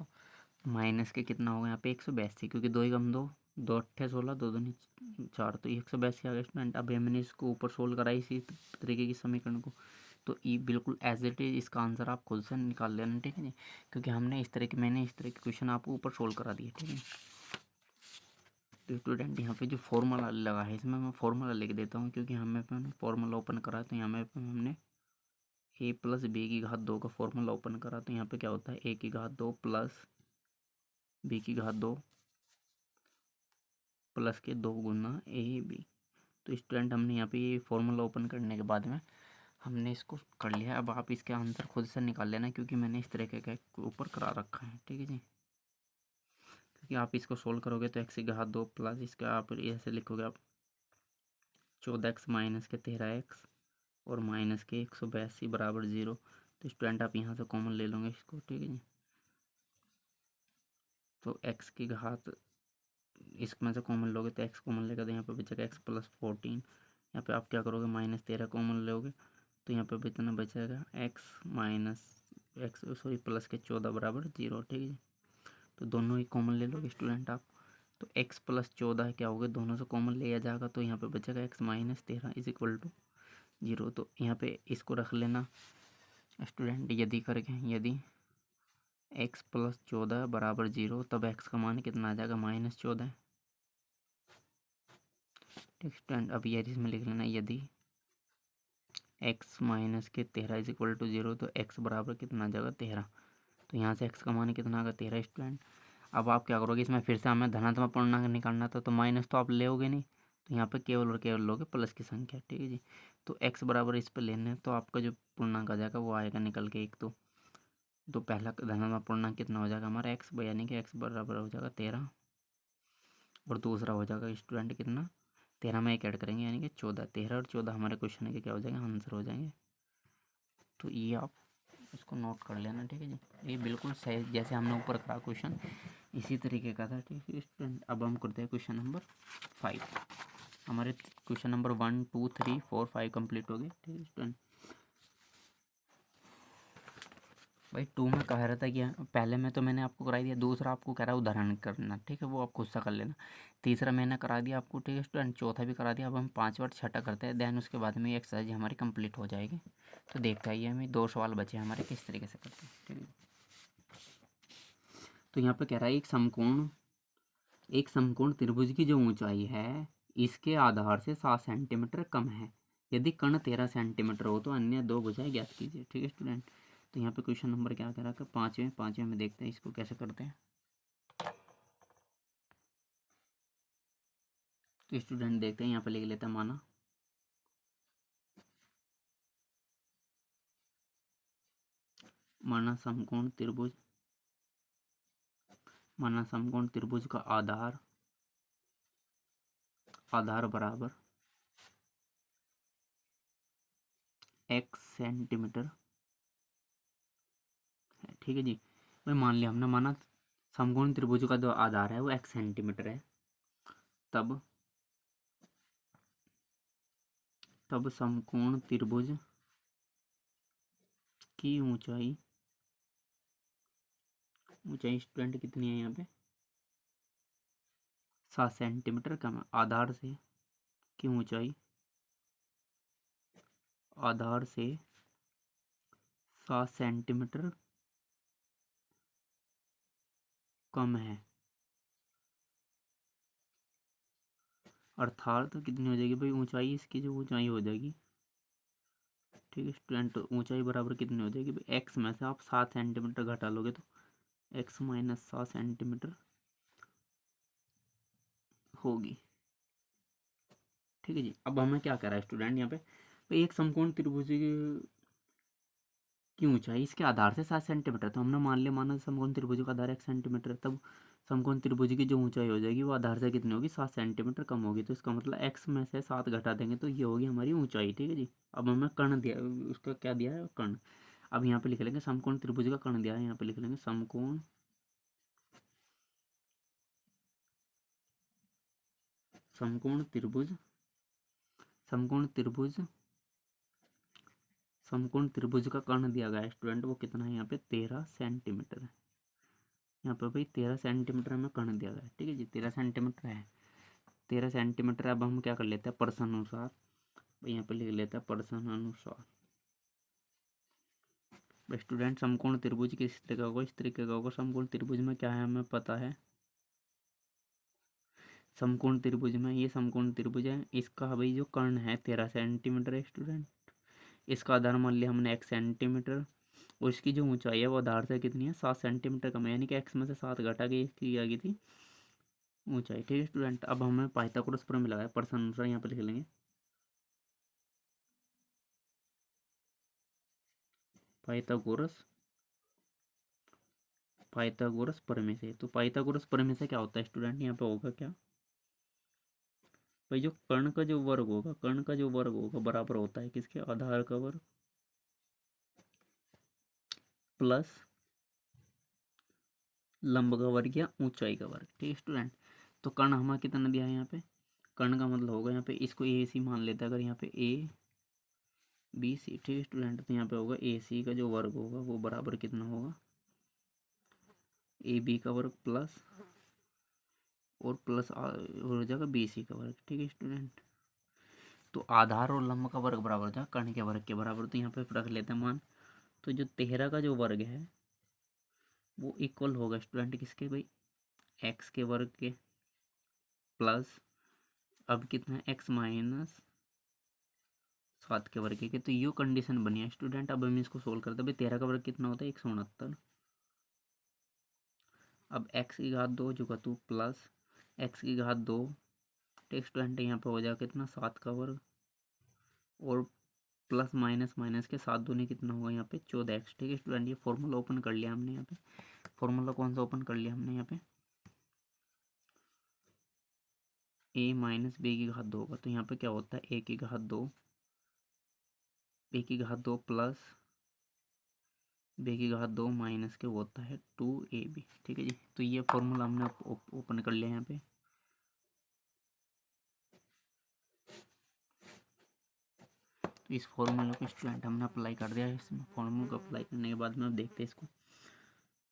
माइनस के कितना होगा यहाँ पे 182, क्योंकि 2 एकम 2 2 अट्ठे 16, 2 दूनी 4, तो 182 आ गया स्टूडेंट। अब मैंने इसको ऊपर सोल्व करा इसी तरीके की समीकरण को, तो ये बिल्कुल एज इट इज़ इसका आंसर आप खुद से निकाल लेना, ठीक है जी, क्योंकि मैंने इस तरह के क्वेश्चन आपको ऊपर सोल्व करा दिए, ठीक है। तो स्टूडेंट यहाँ पे जो फॉर्मूला लगा है इसमें मैं फॉर्मूला लिख देता हूँ, क्योंकि हमें फॉर्मूला ओपन करा तो यहाँ पे हमने a प्लस बी की घात 2 का फॉर्मूला ओपन करा, तो यहाँ पे क्या होता है a की घात 2 प्लस बी की घात 2 प्लस के 2 गुना ए बी। तो स्टूडेंट हमने यहाँ पे ये फॉर्मूला ओपन करने के बाद में हमने इसको कर लिया। अब आप इसके आंसर खुद से निकाल लेना, क्योंकि मैंने इस तरीके का ऊपर करा रखा है, ठीक है जी। क्योंकि आप इसको सोल्व करोगे तो एक्स की घात 2 प्लस इसका आप ऐसे लिखोगे आप 14x माइनस के 13x और माइनस के 182 बराबर 0। तो स्टूडेंट आप यहाँ से कॉमन ले लोगे इसको, ठीक है जी। तो x की घात इसमें से कॉमन लोगे तो x कॉमन लेगा तो यहाँ पे बचेगा x प्लस 14। यहाँ पे आप क्या करोगे माइनस 13 कॉमन लोगे तो यहाँ पे कितना बचेगा x minus x sorry plus के 14 बराबर 0, ठीक है जी। तो दोनों ही कॉमन ले लोगे स्टूडेंट आप, तो x प्लस 14 क्या होगा, दोनों से कॉमन लिया जाएगा तो यहाँ पे बचेगा x minus 13 is equal to 0। तो यहाँ पे इसको रख लेना स्टूडेंट, यदि करके यदि x प्लस 14 बराबर 0 तब x का मान कितना आ जाएगा -14, ठीक स्टूडेंट। अब ये इसमें लिख लेना यदि x माइनस के 13 इज इक्वल टू 0 तो x बराबर कितना आ जाएगा 13। तो यहाँ से x का मान कितना आएगा 13 स्टूडेंट। अब आप क्या करोगे, इसमें फिर से हमें धनात्मक पूर्णांक निकालना था, तो माइनस तो आप लोगे नहीं, तो यहाँ पे केवल और केवल लोगे प्लस की संख्या, ठीक है जी। तो x बराबर इस पर लेने तो आपका जो पूर्णांक आ जाएगा वो आएगा निकल के एक, तो पहला धनात्मक पूर्णांक कितना हो जाएगा हमारा x, यानी कि x बराबर हो जाएगा 13 और दूसरा हो जाएगा स्टूडेंट कितना 13 में एक ऐड करेंगे यानी कि 14। 13 और 14 हमारे क्वेश्चन के क्या हो जाएंगे, आंसर हो जाएंगे। तो ये आप इसको नोट कर लेना, ठीक है जी। ये बिल्कुल सही जैसे हमने ऊपर करा क्वेश्चन इसी तरीके का था, ठीक है स्टूडेंट। अब हम करते हैं क्वेश्चन नंबर 5। हमारे क्वेश्चन नंबर 1 2 3 4 5 कंप्लीट हो गए, ठीक है स्टूडेंट। भाई 2 में कह रहा था कि पहले में तो मैंने आपको करा दिया, दूसरा आपको कह रहा है उदाहरण करना, ठीक है, वो आप खुद से कर लेना। तीसरा मैंने करा दिया आपको, ठीक है स्टूडेंट, चौथा भी करा दिया। अब हम 5 बार छठा करते हैं, देन उसके बाद में ये एक्सरसाइज हमारी कंप्लीट हो जाएगी। तो देखते आइए हमें 2 सवाल बचे हमारे किस तरीके से करते हैं, ठीक है। तो यहाँ पे कह रहा है एक समकोण त्रिभुज की जो ऊंचाई है इसके आधार से 7 सेंटीमीटर कम है। यदि कर्ण 13 सेंटीमीटर हो तो अन्य 2 भुजाएं ज्ञात कीजिए, ठीक है स्टूडेंट। तो यहाँ पे क्वेश्चन नंबर क्या कह रहा है, पाँचवें में देखते हैं इसको कैसे करते हैं। तो स्टूडेंट देखते हैं, यहाँ पे लिख लेते हैं माना समकोण त्रिभुज का आधार बराबर x सेंटीमीटर है, ठीक है जी। भाई मान लिया हमने, माना समकोण त्रिभुज का जो आधार है वो x सेंटीमीटर है, तब समकोण त्रिभुज की ऊंचाई स्टूडेंट कितनी है यहाँ पे 7 सेंटीमीटर कम है। आधार से की ऊंचाई आधार से 7 सेंटीमीटर कम है, अर्थात तो कितनी हो जाएगी भाई ऊंचाई, इसकी जो ऊंचाई हो जाएगी, ठीक है स्टूडेंट, तो ऊंचाई बराबर कितनी हो जाएगी भाई एक्स में से आप 7 सेंटीमीटर घटा लोगे तो एक्स माइनस 7 सेंटीमीटर होगी, ठीक है जी। अब हमें क्या करा है स्टूडेंट यहाँ पे, भाई एक समकोण त्रिभुज की ऊंचाई इसके आधार से 7 सेंटीमीटर, तो हमने मान लिया माना समकोण त्रिभुज का आधार 1 सेंटीमीटर, तब समकोण त्रिभुज की जो ऊंचाई हो जाएगी वो आधार से कितनी होगी 7 सेंटीमीटर कम होगी। तो इसका मतलब एक्स में से 7 घटा देंगे तो ये होगी हमारी ऊंचाई, ठीक है जी। अब हमें कर्ण दिया, उसका क्या दिया है कर्ण। अब यहाँ पे लिख लेंगे समकोण त्रिभुज का कर्ण दिया है, यहाँ पे लिख लेंगे समकोण त्रिभुज समकोण त्रिभुज का कर्ण दिया गया है स्टूडेंट, वो कितना है यहाँ पे 13 सेंटीमीटर है। यहाँ पे भाई 13 सेंटीमीटर में कर्ण दिया गया है, ठीक है जी, 13 सेंटीमीटर है। 13 सेंटीमीटर। अब हम क्या कर लेते हैं प्रश्न अनुसार, यहाँ पे लिख लेते हैं प्रश्न अनुसार। स्टूडेंट समकोण त्रिभुज किस तरह का होगा, इस तरीके का होगा। समकोण त्रिभुज में क्या है हमें पता है, समकोण त्रिभुज में ये समकोण त्रिभुज है, इसका भाई जो कर्ण है 13 सेंटीमीटर है स्टूडेंट। इसका आधार मान लिया हमने 1 सेंटीमीटर, और इसकी जो ऊंचाई है वो आधार से कितनी है 7 सेंटीमीटर कम है, यानी कि एक्स में से 7 घटा के इसकी आ गई थी ऊंचाई। ठीक है स्टूडेंट, अब हमें पाइथागोरस प्रमेय लगाया प्रश्न अनुसार, यहाँ पे लिख लेंगे पाइथागोरस पाइथागोरस प्रमेय से। तो पाइथागोरस प्रमेय से क्या होता है स्टूडेंट, यहाँ पे होगा क्या भाई, जो कर्ण का जो वर्ग होगा, कर्ण का जो वर्ग होगा बराबर होता है किसके, आधार का वर्ग प्लस लंब का वर्ग या ऊंचाई का वर्ग। ठीक है स्टूडेंट, तो कर्ण हमारा कितना दिया है यहाँ पे, कर्ण का मतलब होगा यहाँ पे इसको ए सी मान लेते हैं, अगर यहाँ पे ए बी सी। ठीक है स्टूडेंट, तो यहाँ पे होगा ए सी का जो वर्ग होगा वो बराबर कितना होगा, ए बी का वर्ग प्लस और प्लस हो जाएगा बी सी का वर्ग। ठीक है स्टूडेंट, तो आधार और लंब का वर्ग बराबर हो जाएगा कर्ण के वर्ग के बराबर। तो यहाँ पे रख लेते हैं मान, तो जो 13 का जो वर्ग है वो इक्वल होगा स्टूडेंट किसके भाई, एक्स के वर्ग के प्लस अब कितना है एक्स माइनस 7 के वर्ग के। तो ये कंडीशन बनी है स्टूडेंट। अब हम इसको सोल्व करते हैं भाई, 13 का वर्ग कितना होता है 169। अब एक्स की घात 2 जो का 2 प्लस एक्स की घात 2। ठीक स्टूडेंट, यहाँ पे हो जाएगा कितना 7 का वर्ग और प्लस माइनस माइनस के 7 दूनी कितना होगा यहाँ पे 14x। ठीक है स्टूडेंट, ये फॉर्मूला ओपन कर लिया हमने यहाँ पे। फॉर्मूला कौन सा ओपन कर लिया हमने यहाँ पे, a माइनस बी की घात 2 होगा। तो यहाँ पे क्या होता है a की घात 2, b की घात 2 प्लस b की घात 2 माइनस के होता है 2ab। ठीक है जी, तो ये फॉर्मूला हमने ओपन कर लिया यहाँ पे। तो इस फॉर्मूला को स्टूडेंट हमने अप्लाई कर दिया है। इसमें फॉर्मूला को अप्लाई करने के बाद में अब देखते हैं इसको।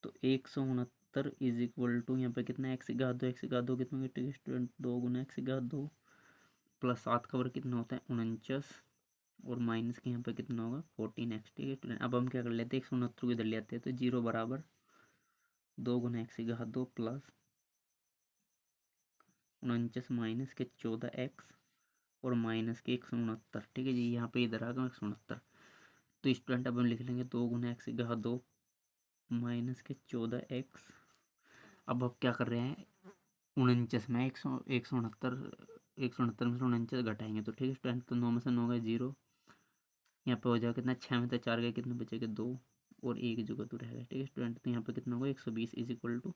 तो 169 इज इक्वल टू यहाँ पे कितना एक्स की घात 2, एक्स की घात 2 कितना होगा, ठीक है स्टूडेंट 2 गुना एक्स की घात 2 प्लस 7 का वर्ग कितना होता है 49 और माइनस के यहाँ पे कितना होगा 14x। ठीक है स्टूडेंट, अब हम क्या कर लेते हैं 169 को इधर ले आते हैं, तो 0 बराबर 2 गुना एक्स की घात 2 प्लस 49 माइनस के 14x और माइनस के 169। ठीक है जी, यहाँ पे इधर आ गया 169। तो स्टूडेंट अब हम लिख लेंगे 2 गुना एक्स की घात 2 माइनस के 14x। अब क्या कर रहे हैं 49 में 169 में से 49 घटाएंगे तो ठीक है स्टूडेंट, तो 9 में से 9 गए 0, यहाँ पे हो जाएगा कितना 6 में से 4 गए कितने बचेगा 2 और 1 जो का तो रहेगा। ठीक है स्टूडेंट, तो यहाँ पे कितना होगा 120 इज इक्वल टू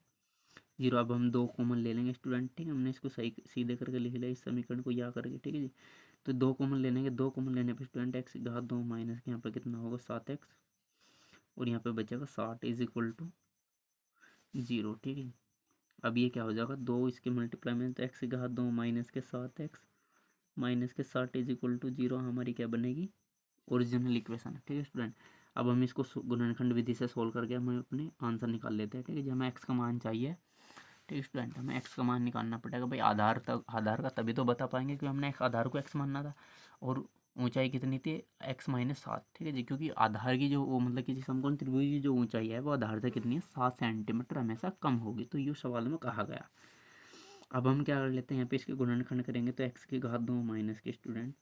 0। अब हम 2 कॉमन ले लेंगे स्टूडेंट। ठीक है, हमने इसको सही सीधे करके लिख लिया इस समीकरण को या करके। ठीक है जी, तो 2 कॉमन ले लेंगे, 2 कॉमन लेने पर स्टूडेंट एक्स की घात 2 माइनस के यहाँ पर कितना होगा 7x और यहाँ पे बचेगा 60 इज इक्वल टू 0। ठीक है, अब ये क्या हो जाएगा 2 इसके मल्टीप्लाई में, तो एक्स की घात 2 माइनस के 7x माइनस के 60 इज इक्वल टू 0 हमारी क्या बनेगी ओरिजिनल इक्वेशन। ठीक है स्टूडेंट, अब हम इसको गुणनखंड विधि से सोल्व करके हम अपने आंसर निकाल लेते हैं। ठीक है जी, हमें एक्स का मान चाहिए। ठीक है स्टूडेंट, हमें एक्स का मान निकालना पड़ेगा भाई। आधार का तभी तो बता पाएंगे कि हमने एक आधार को एक्स मानना था और ऊंचाई कितनी थी एक्स माइनस 7। ठीक है जी, क्योंकि आधार की जो वो मतलब किसी समकोण त्रिभुज की जो ऊंचाई है वो आधार से कितनी है 7 सेंटीमीटर हमेशा कम होगी, तो ये सवाल में कहा गया। अब हम क्या कर लेते हैं यहाँ पे इसके गुणनखंड करेंगे, तो एक्स की घात 2 माइनस के स्टूडेंट,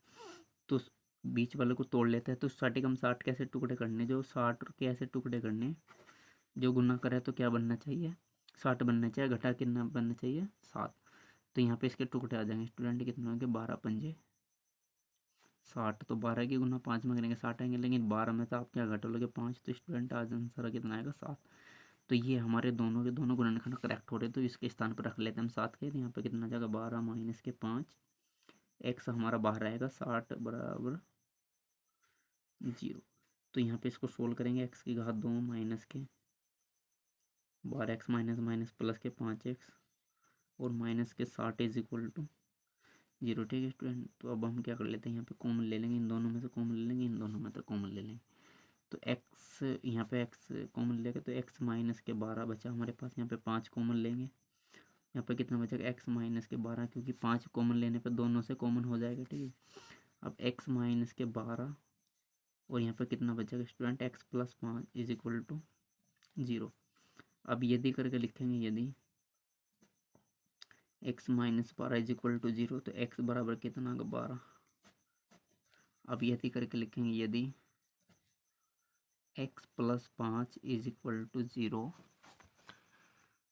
तो बीच वाले को तोड़ लेते हैं। तो 60 कम 60 कैसे टुकड़े करने, जो 60 के ऐसे टुकड़े करने जो गुना करे तो क्या बनना चाहिए 60 बनना चाहिए, घटा कितना बनना चाहिए 7। तो यहाँ पे इसके टुकड़े आ जाएंगे स्टूडेंट, कितने होंगे 12 पंजे 60। तो 12 की गुना 5 में करेंगे 60 आएंगे, लेकिन 12 में से आप क्या घटोगे 5, तो स्टूडेंट आज आंसर कितना आएगा 7। तो ये हमारे दोनों के दोनों गुणनखंड करेक्ट हो रहे, तो इसके स्थान पर रख लेते हैं हम 7 के। तो यहाँ पे कितना आ जाएगा 12 माइनस के 5, एक्स हमारा बाहर रहेगा 60 बराबर 0। तो यहाँ पे इसको सोल्व करेंगे, एक्स की घात 2 माइनस के 12x माइनस माइनस प्लस के 5x और माइनस के 60 इज इक्वल टू 0। ठीक है स्टूडेंट, तो अब हम क्या कर लेते हैं यहाँ पे कॉमन ले लेंगे, इन दोनों में से कॉमन ले लेंगे, इन दोनों में से कॉमन ले लेंगे। तो x यहाँ पे x कॉमन लेंगे तो x माइनस के 12 बचा हमारे पास, यहाँ पे 5 कॉमन लेंगे, यहाँ पर कितना बचेगा x माइनस के 12, क्योंकि 5 कॉमन लेने पर दोनों से कॉमन हो जाएगा, ठीक है। अब x माइनस के 12 और यहाँ पर कितना बचेगा student, x plus 5 is equal to 0। अब यदि करके लिखेंगे, यदि x minus 12 is equal to 0, तो x बराबर कितना होगा 12। अब यदि करके लिखेंगे, यदि x plus 5 is equal to 0,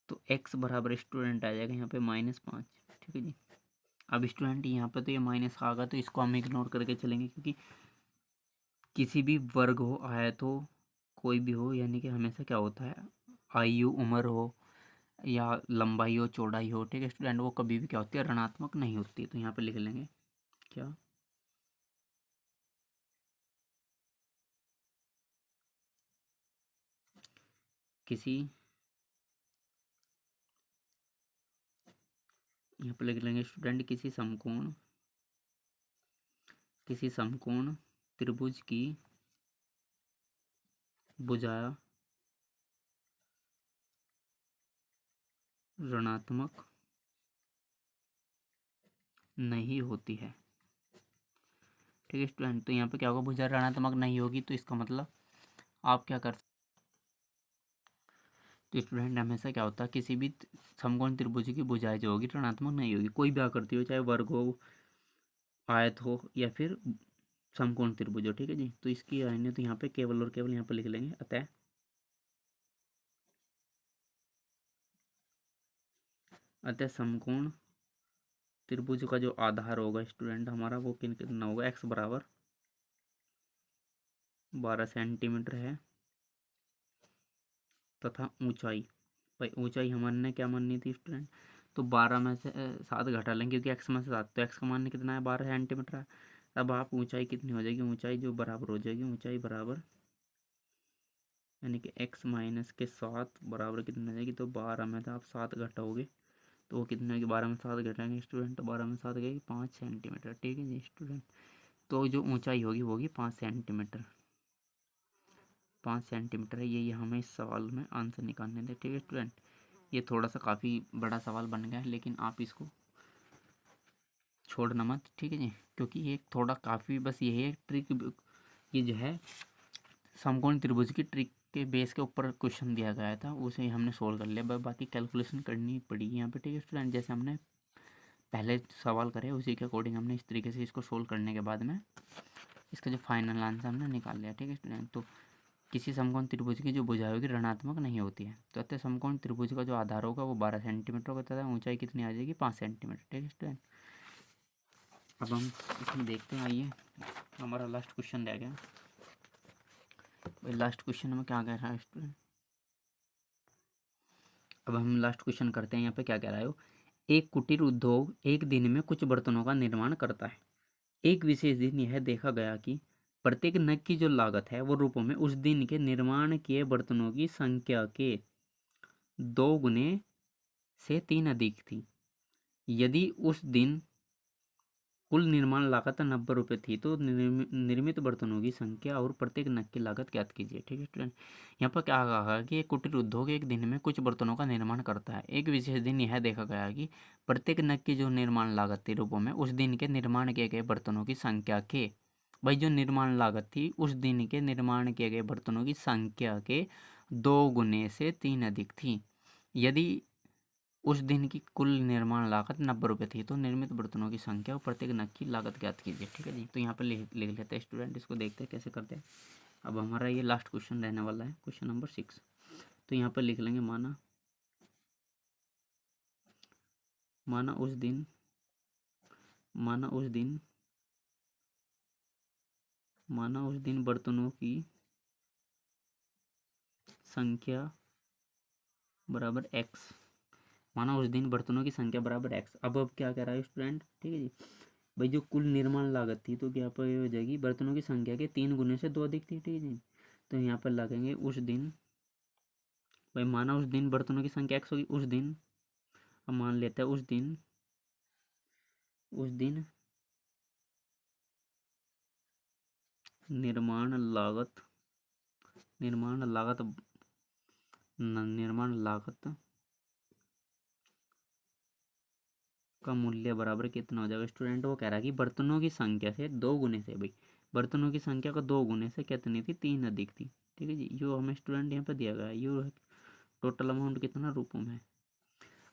तो x बराबर स्टूडेंट आ जाएगा यहाँ पे -5, ठीक है जी। अब स्टूडेंट यहाँ पे तो ये माइनस आ गया, तो इसको हम इग्नोर करके चलेंगे, क्योंकि किसी भी वर्ग हो, आयत हो, कोई भी हो, यानी कि हमेशा क्या होता है, आयु उम्र हो या लंबाई हो चौड़ाई हो, ठीक है स्टूडेंट, वो कभी भी क्या होती है, ऋणात्मक नहीं होती। तो यहाँ पे लिख लेंगे क्या, किसी, यहाँ पे लिख लेंगे स्टूडेंट, किसी समकोण त्रिभुज की भुजा ऋणात्मक नहीं होती है, ठीक है स्टूडेंट। तो यहाँ पे क्या होगा, भुजा ऋणात्मक नहीं होगी, तो इसका मतलब आप क्या कर, तो स्टूडेंट हमेशा क्या होता है, किसी भी समकोण त्रिभुज की भुजाएं जो होगी ऋणात्मक नहीं होगी, कोई भी आकृति हो, चाहे वर्ग हो, आयत हो या फिर समकोण त्रिभुज हो, ठीक है जी। तो इसकी अहमियत यहाँ पे केवल और केवल यहाँ पे लिख लेंगे, अतः समकोण त्रिभुज का जो आधार होगा स्टूडेंट हमारा, वो कितना होगा, x बराबर 12 सेंटीमीटर है, तथा ऊंचाई, भाई ऊंचाई हमारे ने क्या माननी थी स्टूडेंट, तो 12 में से 7 घटा लेंगे, क्योंकि x में से 7, तो x का मान कितना है, 12 सेंटीमीटर है। अब आप ऊंचाई कितनी हो जाएगी, ऊंचाई जो बराबर हो जाएगी, ऊंचाई बराबर यानी कि x माइनस के 7 बराबर कितनी हो जाएगी, तो 12 में से आप 7 घटाओगे तो वो कितने होगी, 12 में 7 घटाएंगे स्टूडेंट, तो 12 में 7 गएगी 5 सेंटीमीटर, ठीक है जी स्टूडेंट। तो जो ऊंचाई होगी वो होगी 5 सेंटीमीटर, 5 सेंटीमीटर है। ये हमें इस सवाल में आंसर निकालने थे, ठीक है स्टूडेंट। ये थोड़ा सा काफ़ी बड़ा सवाल बन गया है, लेकिन आप इसको छोड़ना मत, ठीक है जी, क्योंकि ये थोड़ा काफ़ी, बस ये है ट्रिक, ये जो है समकोण त्रिभुज की ट्रिक के बेस के ऊपर क्वेश्चन दिया गया था, उसे हमने सोल्व कर लिया, बाकी कैलकुलेशन करनी पड़ेगी यहाँ पे, ठीक है स्टूडेंट। जैसे हमने पहले सवाल करे उसी के अकॉर्डिंग हमने इस तरीके से इसको सोल्व करने के बाद में इसका जो फाइनल आंसर हमने निकाल लिया, ठीक है स्टूडेंट। तो किसी समकोण त्रिभुज की जो भुजा होगी ऋणात्मक नहीं होती है, तो अतः समकोण त्रिभुज का जो आधार होगा वो 12 सेंटीमीटर होगा, तथा ऊंचाई कितनी आ जाएगी, 5 सेंटीमीटर, ठीक है स्टूडेंट। अब हम इसमें देखते हैं, आइए हमारा लास्ट क्वेश्चन रह गया भाई। लास्ट क्वेश्चन में क्या कह रहा है स्टूडेंट, अब हम लास्ट क्वेश्चन करते हैं। यहाँ पे क्या कह रहा है, एक कुटीर उद्योग एक दिन में कुछ बर्तनों का निर्माण करता है। एक विशेष दिन यह देखा गया कि प्रत्येक नग की जो लागत है वो रूपों में उस दिन के निर्माण किए बर्तनों की संख्या के 2 गुने से 3 अधिक थी। यदि उस दिन कुल निर्माण लागत 90 रुपये थी, तो निर्मित बर्तनों की संख्या और प्रत्येक नग की लागत ज्ञात कीजिए, ठीक है स्टूडेंट। यहाँ पर क्या कहा कि एक कुटीर उद्योग एक दिन में कुछ बर्तनों का निर्माण करता है। एक विशेष दिन यह देखा गया कि प्रत्येक नग की जो निर्माण लागत थी रूपों में उस दिन के निर्माण किए गए बर्तनों की संख्या के, भाई जो निर्माण लागत थी उस दिन के निर्माण किए गए बर्तनों की संख्या के 2 गुने से 3 अधिक थी। यदि उस दिन की कुल निर्माण लागत 90 रुपये थी, तो निर्मित बर्तनों की संख्या और प्रत्येक नग की लागत ज्ञात कीजिए, ठीक है जी। तो यहाँ पर लिख लेते हैं स्टूडेंट, इसको देखते हैं कैसे करते हैं। अब हमारा ये लास्ट क्वेश्चन रहने वाला है, क्वेश्चन नंबर 6। तो यहाँ पर लिख लेंगे, माना उस दिन बर्तनों की संख्या बराबर x, माना उस दिन बर्तनों की संख्या बराबर x। अब क्या कह रहा है स्टूडेंट, ठीक है जी, भाई जो कुल निर्माण लागत थी तो क्या पर हो जाएगी, बर्तनों की संख्या के 3 गुने से 2 अधिक थी, ठीक है जी। तो यहाँ पर लगेंगे उस दिन, भाई माना उस दिन बर्तनों की संख्या x होगी, उस दिन, अब मान लेते हैं उस दिन निर्माण लागत का मूल्य बराबर कितना हो जाएगा स्टूडेंट। वो कह रहा है कि बर्तनों की संख्या से 2 गुने से, भाई बर्तनों की संख्या को 2 गुने से कितनी थी, 3 अधिक थी। ठीक है जी, जो हमें स्टूडेंट यहाँ पे दिया गया है ये टोटल अमाउंट कितना रुपयों में है।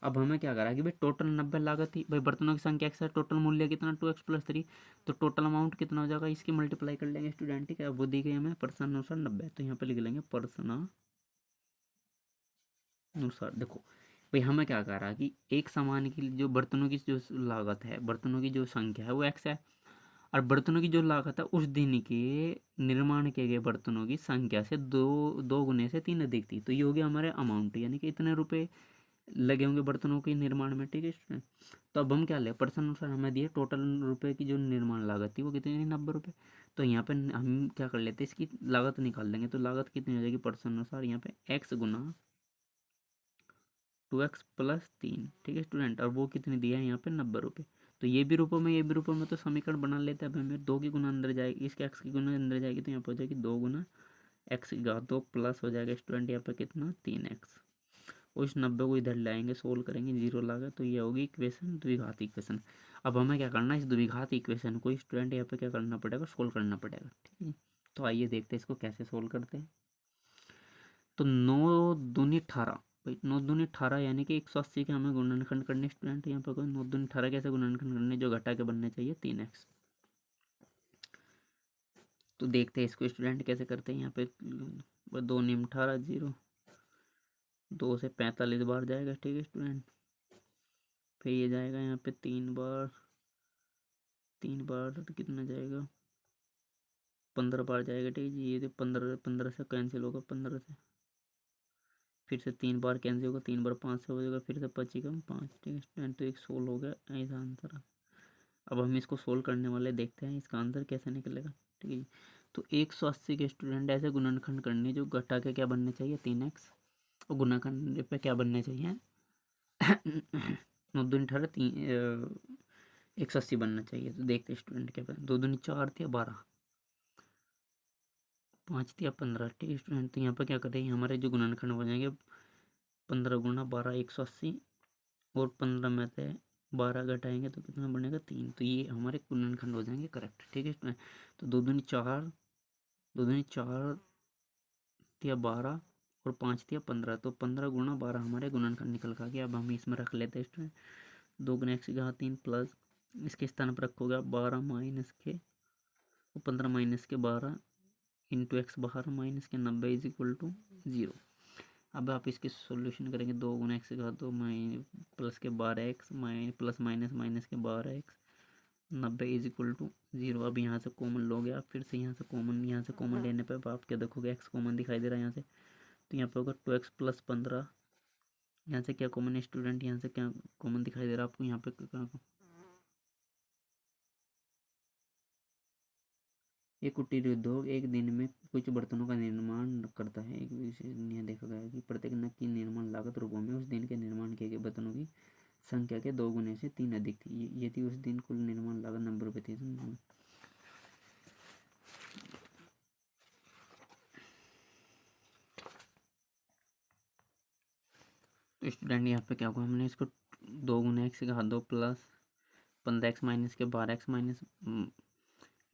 अब हमें क्या करा कि भाई टोटल 90 लागत थी, भाई बर्तनों की संख्या x है, टोटल मूल्य कितना 2x + 3, तो टोटल अमाउंट कितना हो जाएगा, इसकी मल्टीप्लाई कर लेंगे स्टूडेंट। ठीक है, वो दी गई हमें प्रश्नानुसार 90, तो यहाँ पे लिख लेंगे प्रश्नानुसार। देखो भाई हमें क्या कह रहा है कि एक सामान की जो बर्तनों की जो लागत है, बर्तनों की जो संख्या है वो x है, और बर्तनों की जो लागत है उस दिन के निर्माण किए गए बर्तनों की संख्या से दो गुने से 3 अधिक थी। तो ये हो गया हमारे अमाउंट, यानी कि इतने रुपए लगे होंगे बर्तनों के निर्माण में। ठीक है स्टूडेंट, तो अब हम क्या ले, प्रश्न अनुसार हमें दिए टोटल रुपए की जो निर्माण लागत थी वो कितनी थी, 90 रुपये। तो यहाँ पे हम क्या कर लेते हैं, इसकी लागत निकाल देंगे। तो लागत कितनी हो जाएगी प्रश्न अनुसार, यहाँ पे x गुना 2x + 3। ठीक है स्टूडेंट, और वो कितनी दिया है यहाँ पे 90 रुपये। तो ये भी रुपये में, ये भी रुपये में, तो समीकरण बना लेते हैं। अब हमें 2 की गुना अंदर जाएगी, इसके x की गुना अंदर जाएगी, तो यहाँ पर हो जाएगी 2 गुना x की घात 2 प्लस हो जाएगा स्टूडेंट यहाँ पे कितना 3x। उस 90 को इधर लाएंगे, सोल्व करेंगे, 0 लागे तो ये होगी इक्वेशन, द्विघात इक्वेशन। अब हमें क्या करना है, इस द्विघात इक्वेशन को स्टूडेंट यहाँ पे क्या करना पड़ेगा, सोल्व करना पड़ेगा। ठीक है, तो आइए देखते हैं इसको कैसे सोल्व करते हैं। तो 9 दूनी 18, भाई 9 दूनी 18 यानी कि 180 के हमें गुणनखंड करने स्टूडेंट। यहाँ पर 9 दूनी 18 कैसे गुणनखंड करने, जो घटा के बनने चाहिए 3x। तो देखते हैं इसको स्टूडेंट कैसे करते हैं। यहाँ पे 2 नीम 18 0, 2 से 45 बार जाएगा। ठीक है स्टूडेंट, फिर ये जाएगा यहाँ पे 3 बार, 3 बार तो कितना जाएगा, 15 बार जाएगा। ठीक है जी, ये तो 15 से कैंसिल होगा, 15 से फिर से 3 बार कैंसिल होगा, 3 बार 5 से हो जाएगा, फिर से 25 कम 5। ठीक है स्टूडेंट, तो एक सोल्व हो गया ऐसा आंसर। अब हम इसको सोल्व करने वाले, देखते हैं इसका आंसर कैसे निकलेगा। ठीक है जी, तो 180 के स्टूडेंट ऐसे गुणनखंड करने जो घटा के क्या बनने चाहिए 3x, और गुणाखंड पे क्या बनने चाहिए 9 दूनी 18 180 बनना चाहिए। तो देखते स्टूडेंट क्या बना, 2 दूनी 4 थी 12, 5 थी 15। ठीक है स्टूडेंट, तो यहाँ पर क्या करेंगे, हमारे जो गुणनखंड हो जाएंगे 15 गुना 12 180, और 15 में से 12 घटाएंगे तो कितना बनेगा 3। तो ये हमारे गुणनखंड हो जाएंगे करेक्ट। ठीक है स्टूडेंट, तो 2 दूनी 4, 2 दूनी 4 थी 12, और 5 थी 15, तो 15 गुना 12 हमारे गुणनखंड निकल का गया। अब हम इसमें रख लेते हैं स्टूडेंट 2 गुना x की घात 3 प्लस इसके स्थान पर रखोगे 12 माइनस के 15 माइनस के 12 इंटू एक्स बाहर माइनस के 90 इज इक्वल टू 0। अब आप इसके सॉल्यूशन करेंगे 2 गुना एक्स का 2 प्लस के 12x प्लस माइनस माइनस के 12x 90 इज इक्वल टू 0। अब यहाँ से कॉमन लोगे आप, फिर से यहाँ से कॉमन लेने पर आप क्या देखोगे, x कॉमन दिखाई दे रहा है यहाँ से, तो यहाँ पे होगा 2x + 15। यहाँ से क्या कॉमन है स्टूडेंट, यहाँ से क्या कॉमन दिखाई दे रहा है आपको, यहाँ पे क्या, एक कुटीर उद्योग एक दिन में कुछ बर्तनों का निर्माण करता है। एक विशेष देखा गया कि प्रत्येक नग की निर्माण लागत रुपयों में उस दिन के निर्माण किए गए बर्तनों की संख्या के 2 गुने से 3 अधिक थी, यदि उस दिन कुल निर्माण लागत 90 रुपये थी। तो स्टूडेंट यहाँ पे क्या होगा, हमने इसको 2 गुना x का 2 प्लस 15x माइनस के 12x माइनस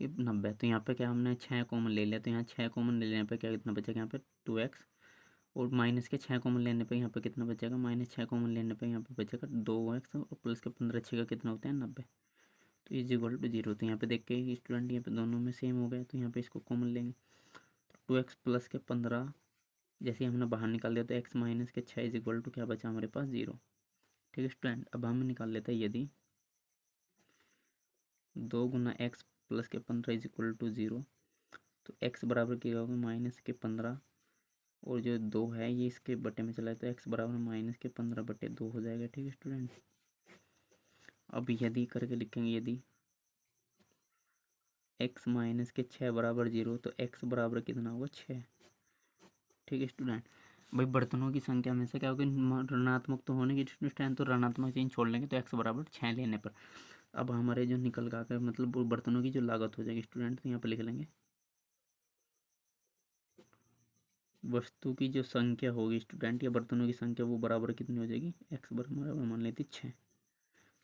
90। तो यहाँ पे क्या हमने 6 कॉमन ले लिया, तो यहाँ 6 कॉमन ले लेने पे क्या कितना बचेगा यहाँ पे 2x, और माइनस के 6 कॉमन लेने पे यहाँ पे कितना बचेगा, -6 कॉमन लेने पे यहाँ पे बचेगा 2x, और प्लस के 15 6 का कितना होता है 90, तो इज इक्वल टू 0। तो यहाँ पे देख के स्टूडेंट यहाँ पे दोनों में सेम हो गया, तो यहाँ पे इसको कॉमन लेंगे, तो 2x प्लस के 15 जैसे हमने बाहर निकाल दिया, तो x माइनस के 6 इज इक्वल टू क्या बचा हमारे पास 0। ठीक है स्टूडेंट, अब हम निकाल लेते हैं यदि 2 गुना x प्लस के 15 इज इक्वल टू 0, तो x बराबर क्या होगा -15, और जो 2 है ये इसके बटे में चला है, तो x बराबर -15/2 हो जाएगा। ठीक है स्टूडेंट, अब यदि करके लिखेंगे, यदि x माइनस के 6 बराबर 0, तो x बराबर कितना होगा 6। ठीक है स्टूडेंट, भाई बर्तनों की संख्या में से क्या होगा, ऋणात्मक तो होने की स्टूडेंट, तो ऋणात्मक चिन्ह छोड़ लेंगे, तो x बराबर 6 लेने पर अब हमारे जो निकल का मतलब बर्तनों की जो लागत हो जाएगी स्टूडेंट, तो यहाँ पर लिख लेंगे वस्तु की जो संख्या होगी स्टूडेंट या बर्तनों की संख्या वो बराबर कितनी हो जाएगी, x बराबर मान लेती 6।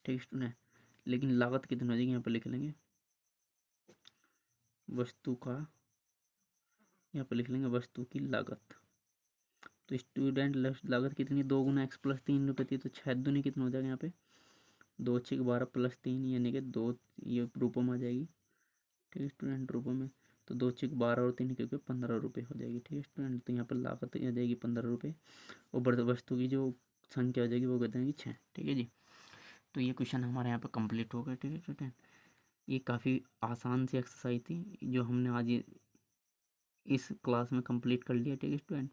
ठीक है स्टूडेंट। लेकिन लागत कितनी हो जाएगी यहाँ पर लिख लेंगे, वस्तु का, यहाँ पर लिख लेंगे वस्तु की लागत। तो स्टूडेंट लागत कितनी, 2 गुना x प्लस 3 रुपये थी, तो 6 दूनी कितना हो जाएगा यहाँ पे 2 6 12 प्लस 3 यानी कि 2, ये रूपों में आ जाएगी। ठीक है स्टूडेंट, रूपों में, तो 2 6 12 और 3 क्योंकि 15 रुपये हो जाएगी। ठीक है स्टूडेंट, तो यहाँ पर लागत आ जाएगी 15 रुपये और वस्तु की जो संख्या हो जाएगी वो कहते हैं कि 6। ठीक है जी, तो ये क्वेश्चन हमारे यहाँ पर कंप्लीट हो गया। ठीक है स्टूडेंट, ये काफ़ी आसान सी एक्सरसाइज थी जो हमने आज इस क्लास में कंप्लीट कर लिया। ठीक है स्टूडेंट,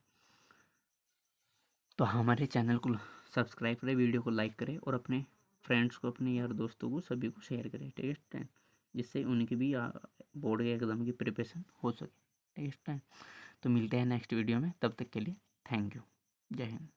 तो हमारे चैनल को सब्सक्राइब करें, वीडियो को लाइक करें और अपने फ्रेंड्स को, अपने यार दोस्तों को, सभी को शेयर करें। ठीक है स्टूडेंट, जिससे उनकी भी बोर्ड के एग्ज़ाम की प्रिपरेशन हो सके। ठीक है स्टूडेंट, तो मिलते हैं नेक्स्ट वीडियो में, तब तक के लिए थैंक यू, जय हिंद।